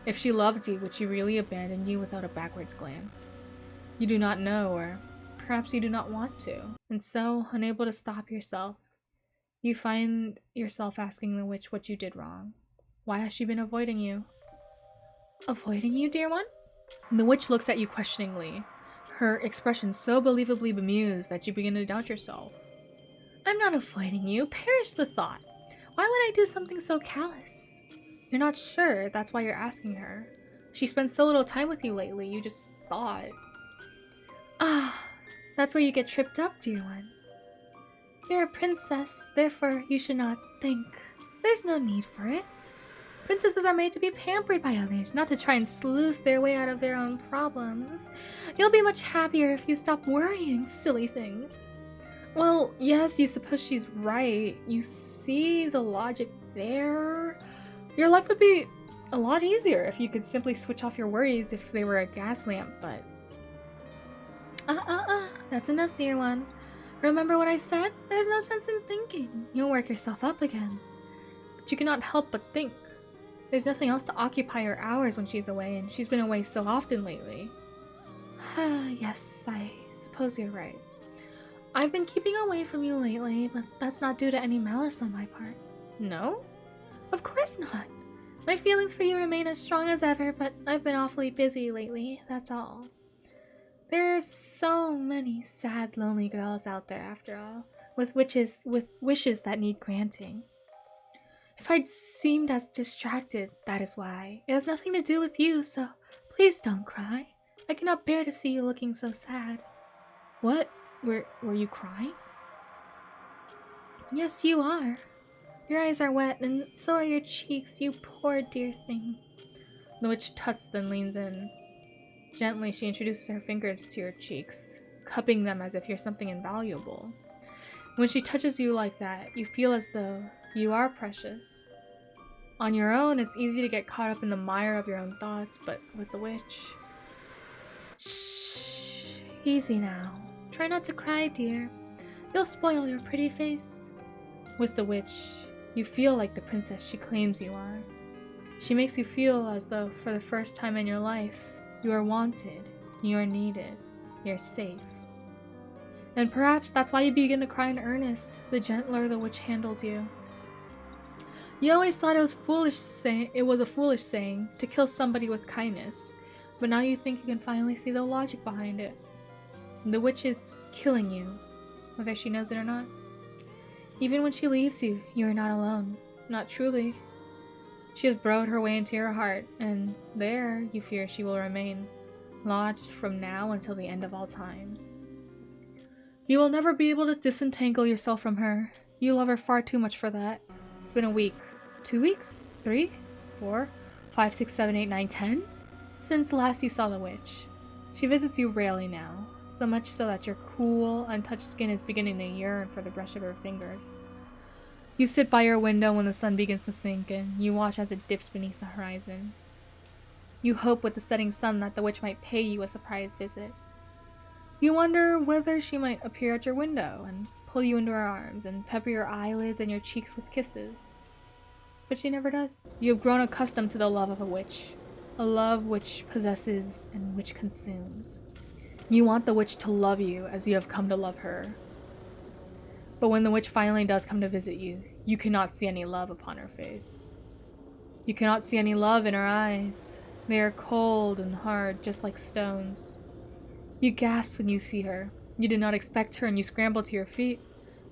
If she loved you, would she really abandon you without a backwards glance? You do not know, or perhaps you do not want to, and so, unable to stop yourself, you find yourself asking the witch what you did wrong. Why has she been avoiding you? Avoiding you, dear one? The witch looks at you questioningly, her expression so believably bemused that you begin to doubt yourself. I'm not avoiding you, perish the thought. Why would I do something so callous? You're not sure, that's why you're asking her. She spent so little time with you lately, you just thought. Ah, that's where you get tripped up, dear one. You're a princess, therefore you should not think. There's no need for it. Princesses are made to be pampered by others, not to try and sleuth their way out of their own problems. You'll be much happier if you stop worrying, silly thing. Well, yes, you suppose she's right. You see the logic there. Your life would be a lot easier if you could simply switch off your worries if they were a gas lamp, but... That's enough, dear one. Remember what I said? There's no sense in thinking. You'll work yourself up again. But you cannot help but think. There's nothing else to occupy her hours when she's away, and she's been away so often lately. Yes, I suppose you're right. I've been keeping away from you lately, but that's not due to any malice on my part. No? Of course not. My feelings for you remain as strong as ever, but I've been awfully busy lately, that's all. There are so many sad, lonely girls out there, after all, with wishes that need granting. If I'd seemed as distracted, that is why. It has nothing to do with you, so please don't cry. I cannot bear to see you looking so sad. What? Were you crying? Yes, you are. Your eyes are wet, and so are your cheeks, you poor dear thing. The witch tuts, then leans in. Gently, she introduces her fingers to your cheeks, cupping them as if you're something invaluable. When she touches you like that, you feel as though you are precious. On your own, it's easy to get caught up in the mire of your own thoughts, but with the witch... Shh. Easy now. Try not to cry, dear. You'll spoil your pretty face. With the witch, you feel like the princess she claims you are. She makes you feel as though, for the first time in your life, you are wanted, you are needed, you're safe. And perhaps that's why you begin to cry in earnest, the gentler the witch handles you. You always thought it was a foolish saying to kill somebody with kindness, but now you think you can finally see the logic behind it. The witch is killing you, whether she knows it or not. Even when she leaves you, you are not alone. Not truly. She has burrowed her way into your heart, and there you fear she will remain, lodged from now until the end of all times. You will never be able to disentangle yourself from her. You love her far too much for that. It's been a week. 2 weeks? 3? 4? 5, 6, 7, 8, 9, 10? Since last you saw the witch. She visits you rarely now, so much so that your cool, untouched skin is beginning to yearn for the brush of her fingers. You sit by your window when the sun begins to sink, and you watch as it dips beneath the horizon. You hope with the setting sun that the witch might pay you a surprise visit. You wonder whether she might appear at your window and pull you into her arms and pepper your eyelids and your cheeks with kisses. But she never does. You have grown accustomed to the love of a love which possesses and which consumes. You want the witch to love you as you have come to love her. But when the witch finally does come to visit you, you cannot see any love upon her face. You cannot see any love in her eyes. They are cold and hard, just like stones. You gasp when you see her. You did not expect her and you scramble to your feet.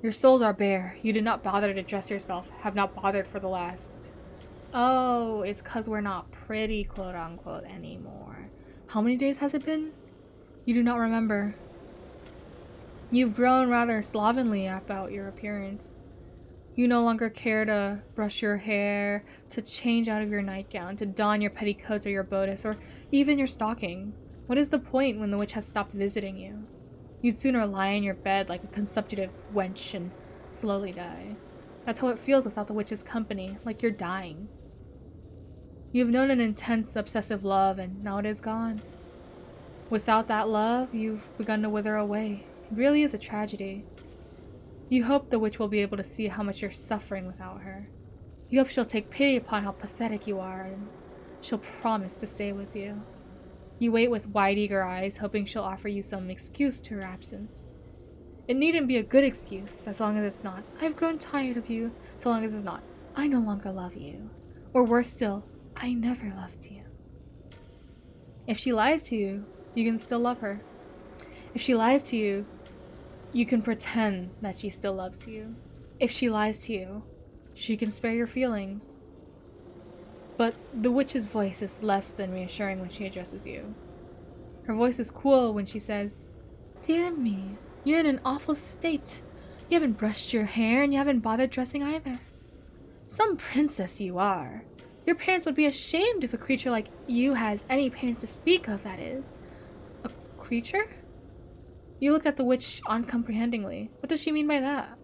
Your souls are bare. You did not bother to dress yourself, have not bothered for the last. Oh, it's 'cause we're not pretty, quote unquote, anymore. How many days has it been? You do not remember. You've grown rather slovenly about your appearance. You no longer care to brush your hair, to change out of your nightgown, to don your petticoats or your bodice, or even your stockings. What is the point when the witch has stopped visiting you? You'd sooner lie in your bed like a consumptive wench and slowly die. That's how it feels without the witch's company, like you're dying. You've known an intense, obsessive love, and now it is gone. Without that love, you've begun to wither away. It really is a tragedy. You hope the witch will be able to see how much you're suffering without her. You hope she'll take pity upon how pathetic you are, and she'll promise to stay with you. You wait with wide, eager eyes, hoping she'll offer you some excuse to her absence. It needn't be a good excuse, as long as it's not, "I've grown tired of you," so long as it's not, "I no longer love you," or worse still, "I never loved you." If she lies to you, you can still love her. If she lies to you, you can pretend that she still loves you. If she lies to you, she can spare your feelings. But the witch's voice is less than reassuring when she addresses you. Her voice is cool when she says, "Dear me, you're in an awful state. You haven't brushed your hair and you haven't bothered dressing either. Some princess you are. Your parents would be ashamed if a creature like you has any parents to speak of, that is." A creature? You looked at the witch uncomprehendingly. What does she mean by that?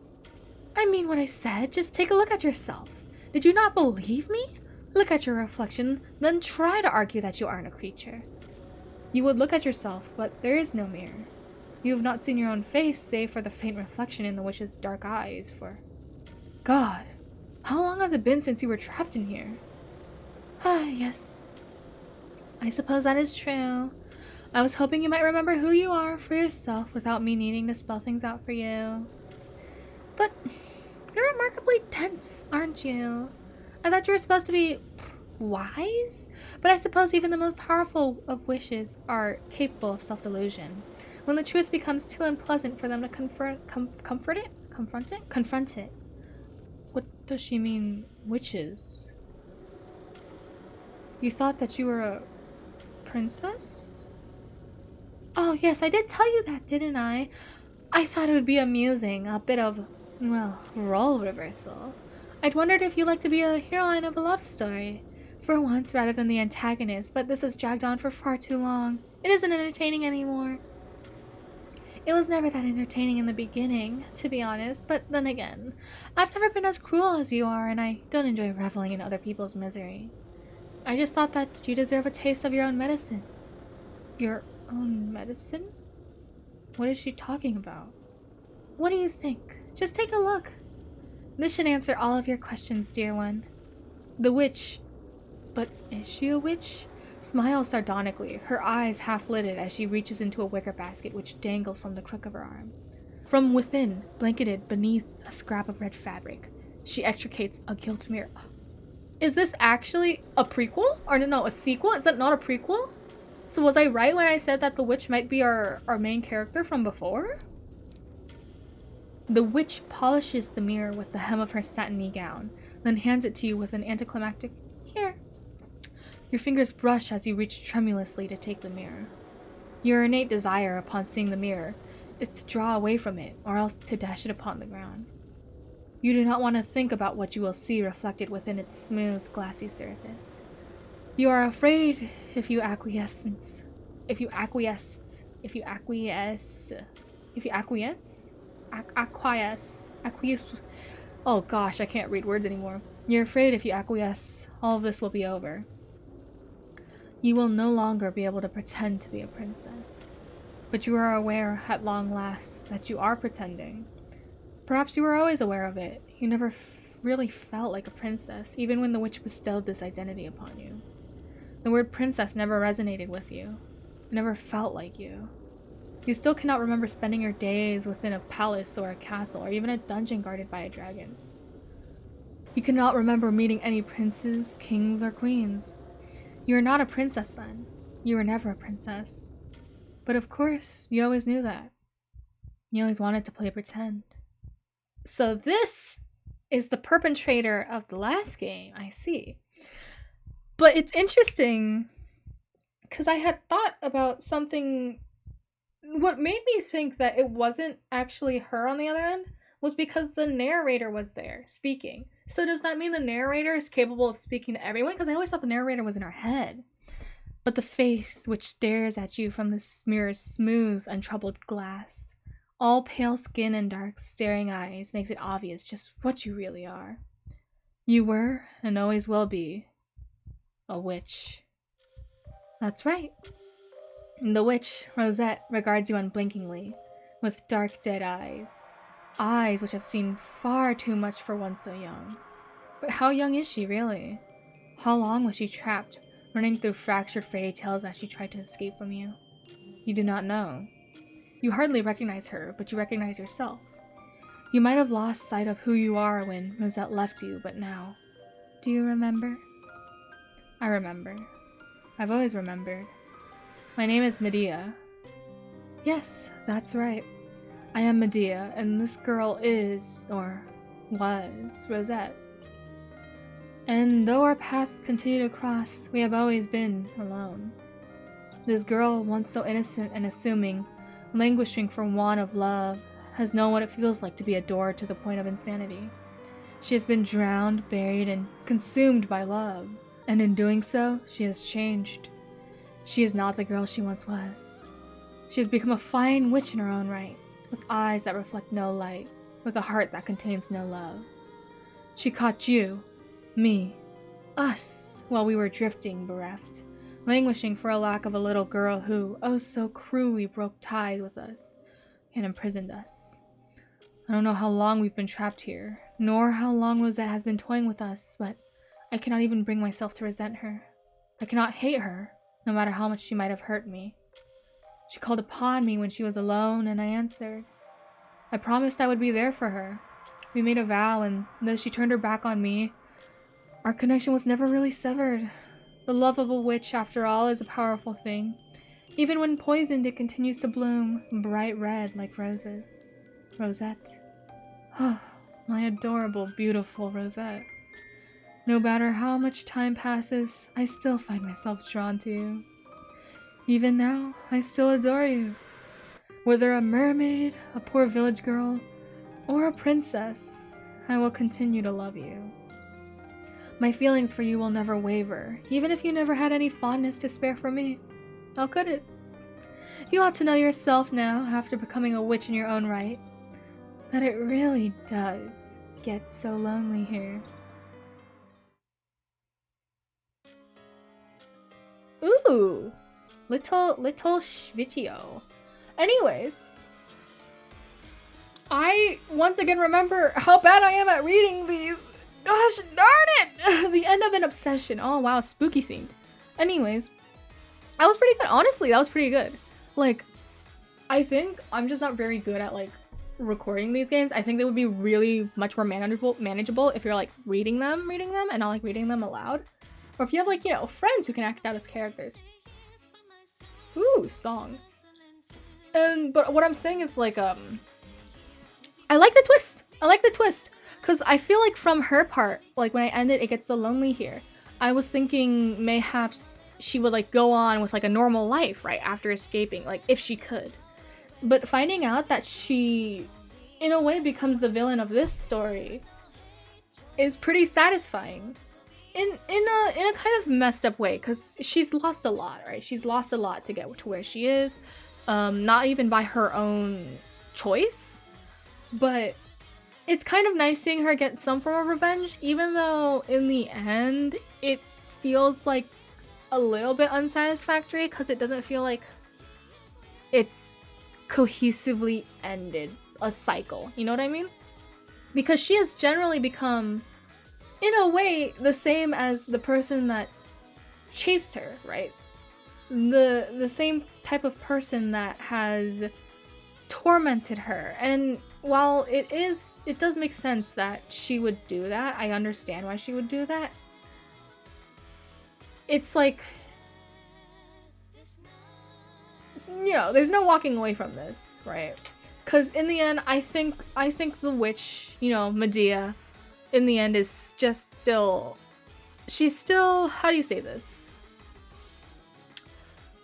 "I mean what I said. Just take a look at yourself. Did you not believe me? Look at your reflection, then try to argue that you aren't a creature." You would look at yourself, but there is no mirror. You have not seen your own face, save for the faint reflection in the witch's dark eyes, for... God, how long has it been since you were trapped in here? Ah, yes. I suppose that is true. I was hoping you might remember who you are for yourself without me needing to spell things out for you. But you're remarkably tense, aren't you? I thought you were supposed to be wise, but I suppose even the most powerful of wishes are capable of self-delusion. When the truth becomes too unpleasant for them to confront it. What does she mean, witches? You thought that you were a princess? Oh yes, I did tell you that, didn't I? I thought it would be amusing, a bit of, well, role reversal. I'd wondered if you'd like to be a heroine of a love story, for once rather than the antagonist, but this has dragged on for far too long. It isn't entertaining anymore. It was never that entertaining in the beginning, to be honest, but then again, I've never been as cruel as you are, and I don't enjoy reveling in other people's misery. I just thought that you deserve a taste of your own medicine. Your own medicine? What is she talking about? What do you think? Just take a look. This should answer all of your questions, dear one. The witch, but is she a witch? Smiles sardonically, her eyes half lidded as she reaches into a wicker basket which dangles from the crook of her arm. From within, blanketed beneath a scrap of red fabric, she extricates a gilt mirror. Is this actually a prequel? Or no, a sequel? Is that not a prequel? So was I right when I said that the witch might be our main character from before? The witch polishes the mirror with the hem of her satiny gown, then hands it to you with an anticlimactic, "Here." Your fingers brush as you reach tremulously to take the mirror. Your innate desire upon seeing the mirror is to draw away from it, or else to dash it upon the ground. You do not want to think about what you will see reflected within its smooth, glassy surface. You are afraid if you acquiesce. Oh gosh, I can't read words anymore. You're afraid if you acquiesce, all of this will be over. You will no longer be able to pretend to be a princess. But you are aware at long last that you are pretending. Perhaps you were always aware of it. You never really felt like a princess, even when the witch bestowed this identity upon you. The word princess never resonated with you. It never felt like you. You still cannot remember spending your days within a palace or a castle, or even a dungeon guarded by a dragon. You cannot remember meeting any princes, kings, or queens. You are not a princess then. You were never a princess. But of course, you always knew that. You always wanted to play pretend. So this is the perpetrator of the last game, I see. But it's interesting, because I had thought about something. What made me think that it wasn't actually her on the other end was because the narrator was there speaking. So does that mean the narrator is capable of speaking to everyone? Because I always thought the narrator was in her head. But the face which stares at you from this mirror's smooth, untroubled glass, all pale skin and dark, staring eyes, makes it obvious just what you really are. You were, and always will be, a witch. That's right. The witch, Rosette, regards you unblinkingly, with dark, dead eyes. Eyes which have seen far too much for one so young. But how young is she, really? How long was she trapped, running through fractured fairy tales as she tried to escape from you? You do not know. You hardly recognize her, but you recognize yourself. You might have lost sight of who you are when Rosette left you, but now. Do you remember? I remember. I've always remembered. My name is Medea. Yes, that's right. I am Medea, and this girl is, or was, Rosette. And though our paths continue to cross, we have always been alone. This girl, once so innocent and assuming, languishing for want of love, has known what it feels like to be adored to the point of insanity. She has been drowned, buried, and consumed by love. And in doing so, she has changed. She is not the girl she once was. She has become a fine witch in her own right, with eyes that reflect no light, with a heart that contains no love. She caught you, me, us, while we were drifting bereft, languishing for a lack of a little girl who, oh so cruelly, broke ties with us and imprisoned us. I don't know how long we've been trapped here, nor how long Rosette has been toying with us, but I cannot even bring myself to resent her. I cannot hate her, no matter how much she might have hurt me. She called upon me when she was alone, and I answered. I promised I would be there for her. We made a vow, and though she turned her back on me, our connection was never really severed. The love of a witch, after all, is a powerful thing. Even when poisoned, it continues to bloom, bright red like roses. Rosette. Oh, my adorable, beautiful Rosette. No matter how much time passes, I still find myself drawn to you. Even now, I still adore you. Whether a mermaid, a poor village girl, or a princess, I will continue to love you. My feelings for you will never waver, even if you never had any fondness to spare for me. How could it? You ought to know yourself now, after becoming a witch in your own right, that it really does get so lonely here. Ooh, little Schvitio. Anyways, I once again remember how bad I am at reading these. Gosh darn it! The end of an obsession. Oh wow, spooky themed. Anyways, that was pretty good. Honestly, that was pretty good. Like, I think I'm just not very good at like recording these games, I think they would be really much more manageable if you're like reading them and not like reading them aloud. Or if you have like, you know, friends who can act out as characters. Ooh, song. But what I'm saying is like, I like the twist. I like the twist. Cause I feel like from her part, like when I ended It Gets So Lonely Here, I was thinking mayhaps she would like go on with like a normal life, right? After escaping, like if she could. But finding out that she, in a way, becomes the villain of this story is pretty satisfying. In a kind of messed up way, because she's lost a lot, right? She's lost a lot to get to where she is. Not even by her own choice, but it's kind of nice seeing her get some form of revenge, even though in the end it feels like a little bit unsatisfactory because it doesn't feel like it's cohesively ended a cycle. You know what I mean? Because she has generally become, in a way, the same as the person that chased her, right? The same type of person that has tormented her. And while it does make sense that she would do that, I understand why she would do that. It's like, you know, there's no walking away from this, right? Because in the end, I think the witch, you know, Medea, in the end is just still, she's still, how do you say this?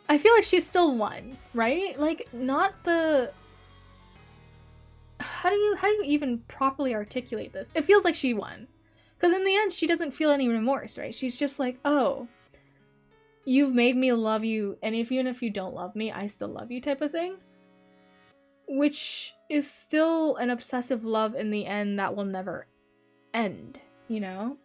I feel like she's still one, right? Like, not the, how do you even properly articulate this? It feels like she won. Because in the end, she doesn't feel any remorse, right? She's just like, oh, you've made me love you, and even if you don't love me, I still love you type of thing. Which is still an obsessive love in the end that will never end, you know?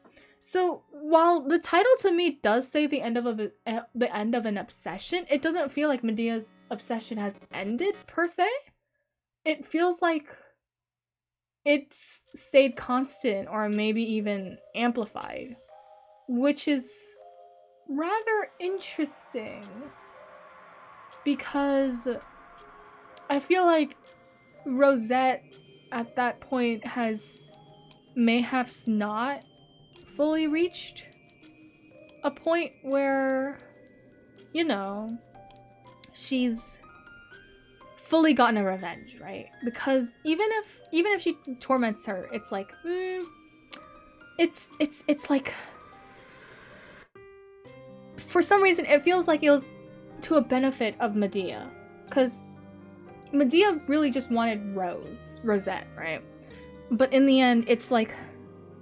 So while the title to me does say the end of an obsession, it doesn't feel like Medea's obsession has ended per se. It feels like it's stayed constant or maybe even amplified, which is rather interesting because I feel like Rosette at that point has mayhaps not fully reached a point where, you know, she's fully gotten a revenge, right? Because even if she torments her, it's like, it's like, for some reason it feels like it was to a benefit of Medea, because Medea really just wanted Rosette, right? But in the end, it's like,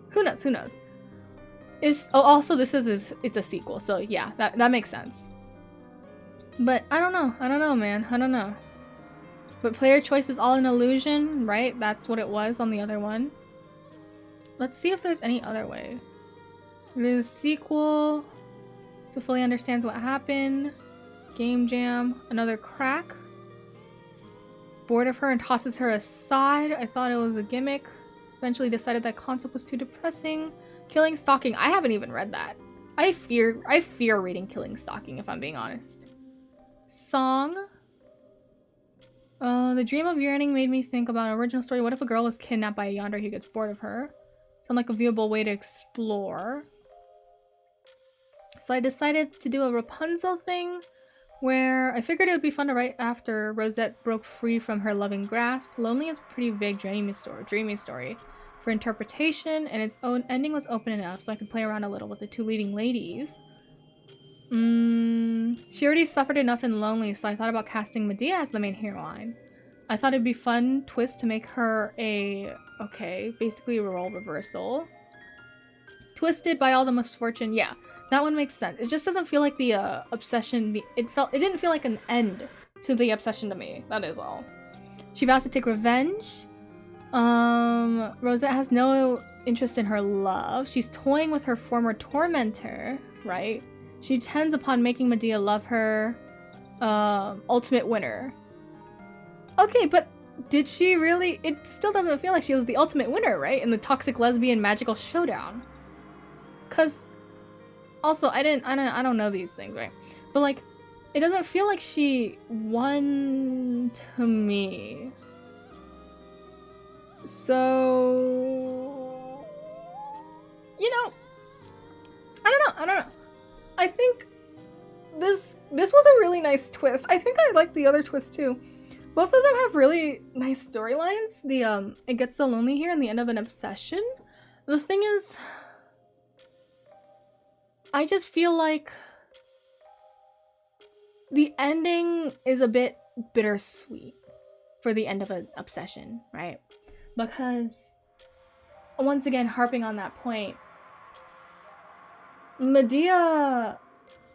who knows? Also it's a sequel, so yeah, that makes sense. But I don't know, man. I don't know. But player choice is all an illusion, right? That's what it was on the other one. Let's see if there's any other way. There's a sequel to fully understands what happened. Game jam, another crack. Bored of her and tosses her aside. I thought it was a gimmick. Eventually decided that concept was too depressing. Killing Stalking. I haven't even read that. I fear reading Killing Stalking, if I'm being honest. Song. The dream of yearning made me think about an original story. What if a girl was kidnapped by a yonder who gets bored of her? Sound like a viewable way to explore. So I decided to do a Rapunzel thing, where I figured it would be fun to write after Rosette broke free from her loving grasp. Lonely is a pretty big dreamy story for interpretation, and its own ending was open enough so I could play around a little with the two leading ladies. She already suffered enough in Lonely, so I thought about casting Medea as the main heroine. I thought it'd be fun twist to make her basically a role reversal. Twisted by all the misfortune, yeah. That one makes sense. It just doesn't feel like the obsession. It didn't feel like an end to the obsession to me. That is all. She vows to take revenge. Rosette has no interest in her love. She's toying with her former tormentor, right? She intends upon making Medea love her. Ultimate winner. Okay, but did she really? It still doesn't feel like she was the ultimate winner, right? In the toxic lesbian magical showdown. Cause also, I don't know these things, right? But like, it doesn't feel like she won to me. So, you know, I don't know. I think this was a really nice twist. I think I like the other twist too. Both of them have really nice storylines. The it gets so lonely here and the end of an obsession. The thing is, I just feel like the ending is a bit bittersweet for the end of an obsession, right? Because once again, harping on that point, Medea,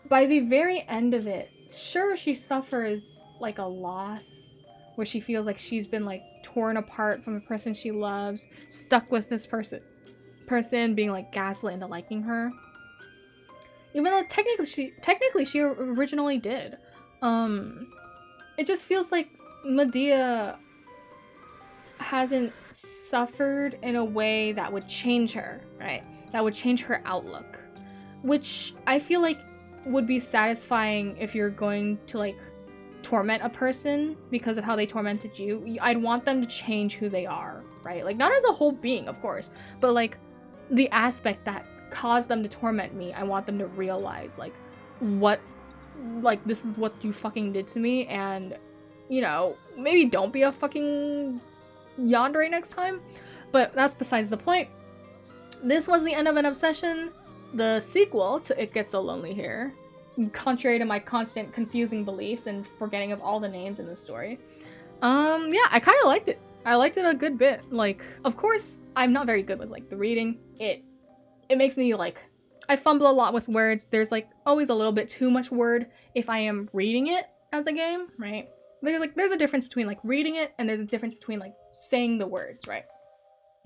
by the very end of it, sure, she suffers like a loss where she feels like she's been like torn apart from the person she loves, stuck with this person being like gaslit into liking her. Even though technically she originally did. It just feels like Medea hasn't suffered in a way that would change her, right? That would change her outlook. Which I feel like would be satisfying if you're going to like torment a person because of how they tormented you. I'd want them to change who they are, right? Like, not as a whole being, of course, but like the aspect that caused them to torment me, I want them to realize like what, like, this is what you fucking did to me, and you know, maybe don't be a fucking yandere next time. But that's besides the point. This was the end of an obsession. The sequel to It Gets So Lonely Here, contrary to my constant confusing beliefs and forgetting of all the names in the story. Yeah, I kind of liked it. I liked it a good bit. Like, of course, I'm not very good with like the reading. It makes me like, I fumble a lot with words. There's like always a little bit too much word if I am reading it as a game, right? There's a difference between like reading it and there's a difference between like saying the words, right?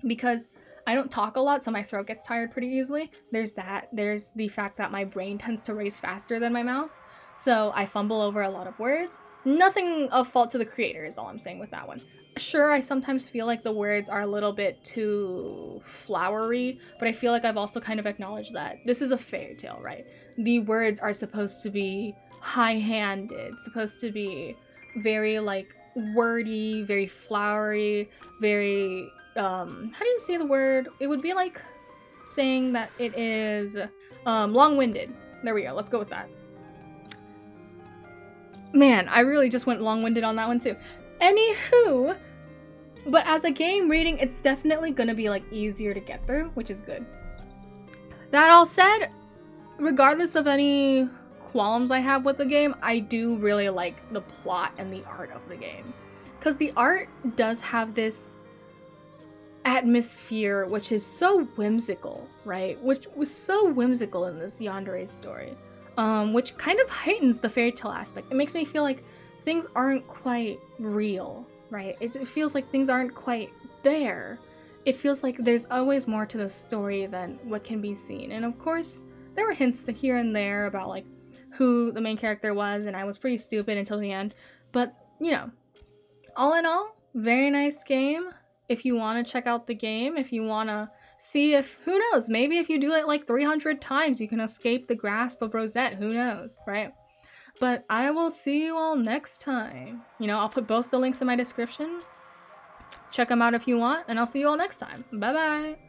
Because I don't talk a lot, so my throat gets tired pretty easily. There's that. There's the fact that my brain tends to race faster than my mouth, so I fumble over a lot of words. Nothing of fault to the creator is all I'm saying with that one. Sure, I sometimes feel like the words are a little bit too flowery, but I feel like I've also kind of acknowledged that this is a fairy tale, right? The words are supposed to be high-handed, supposed to be very like wordy, very flowery, very how do you say the word? It would be like saying that it is long-winded. There we go. Let's go with that. Man, I really just went long-winded on that one too. Anywho, but as a game reading, it's definitely gonna be like easier to get through, which is good. That all said, regardless of any qualms I have with the game, I do really like the plot and the art of the game. Because the art does have this atmosphere which is so whimsical, right? Which was so whimsical in this yandere story, which kind of heightens the fairy tale aspect. It makes me feel like things aren't quite real, right? It feels like things aren't quite there. It feels like there's always more to the story than what can be seen. And of course, there were hints here and there about like who the main character was, and I was pretty stupid until the end. But, you know, all in all, very nice game. If you want to check out the game, if you want to see if, who knows, maybe if you do it like 300 times, you can escape the grasp of Rosette. Who knows, right? But I will see you all next time. You know, I'll put both the links in my description. Check them out if you want, and I'll see you all next time. Bye-bye.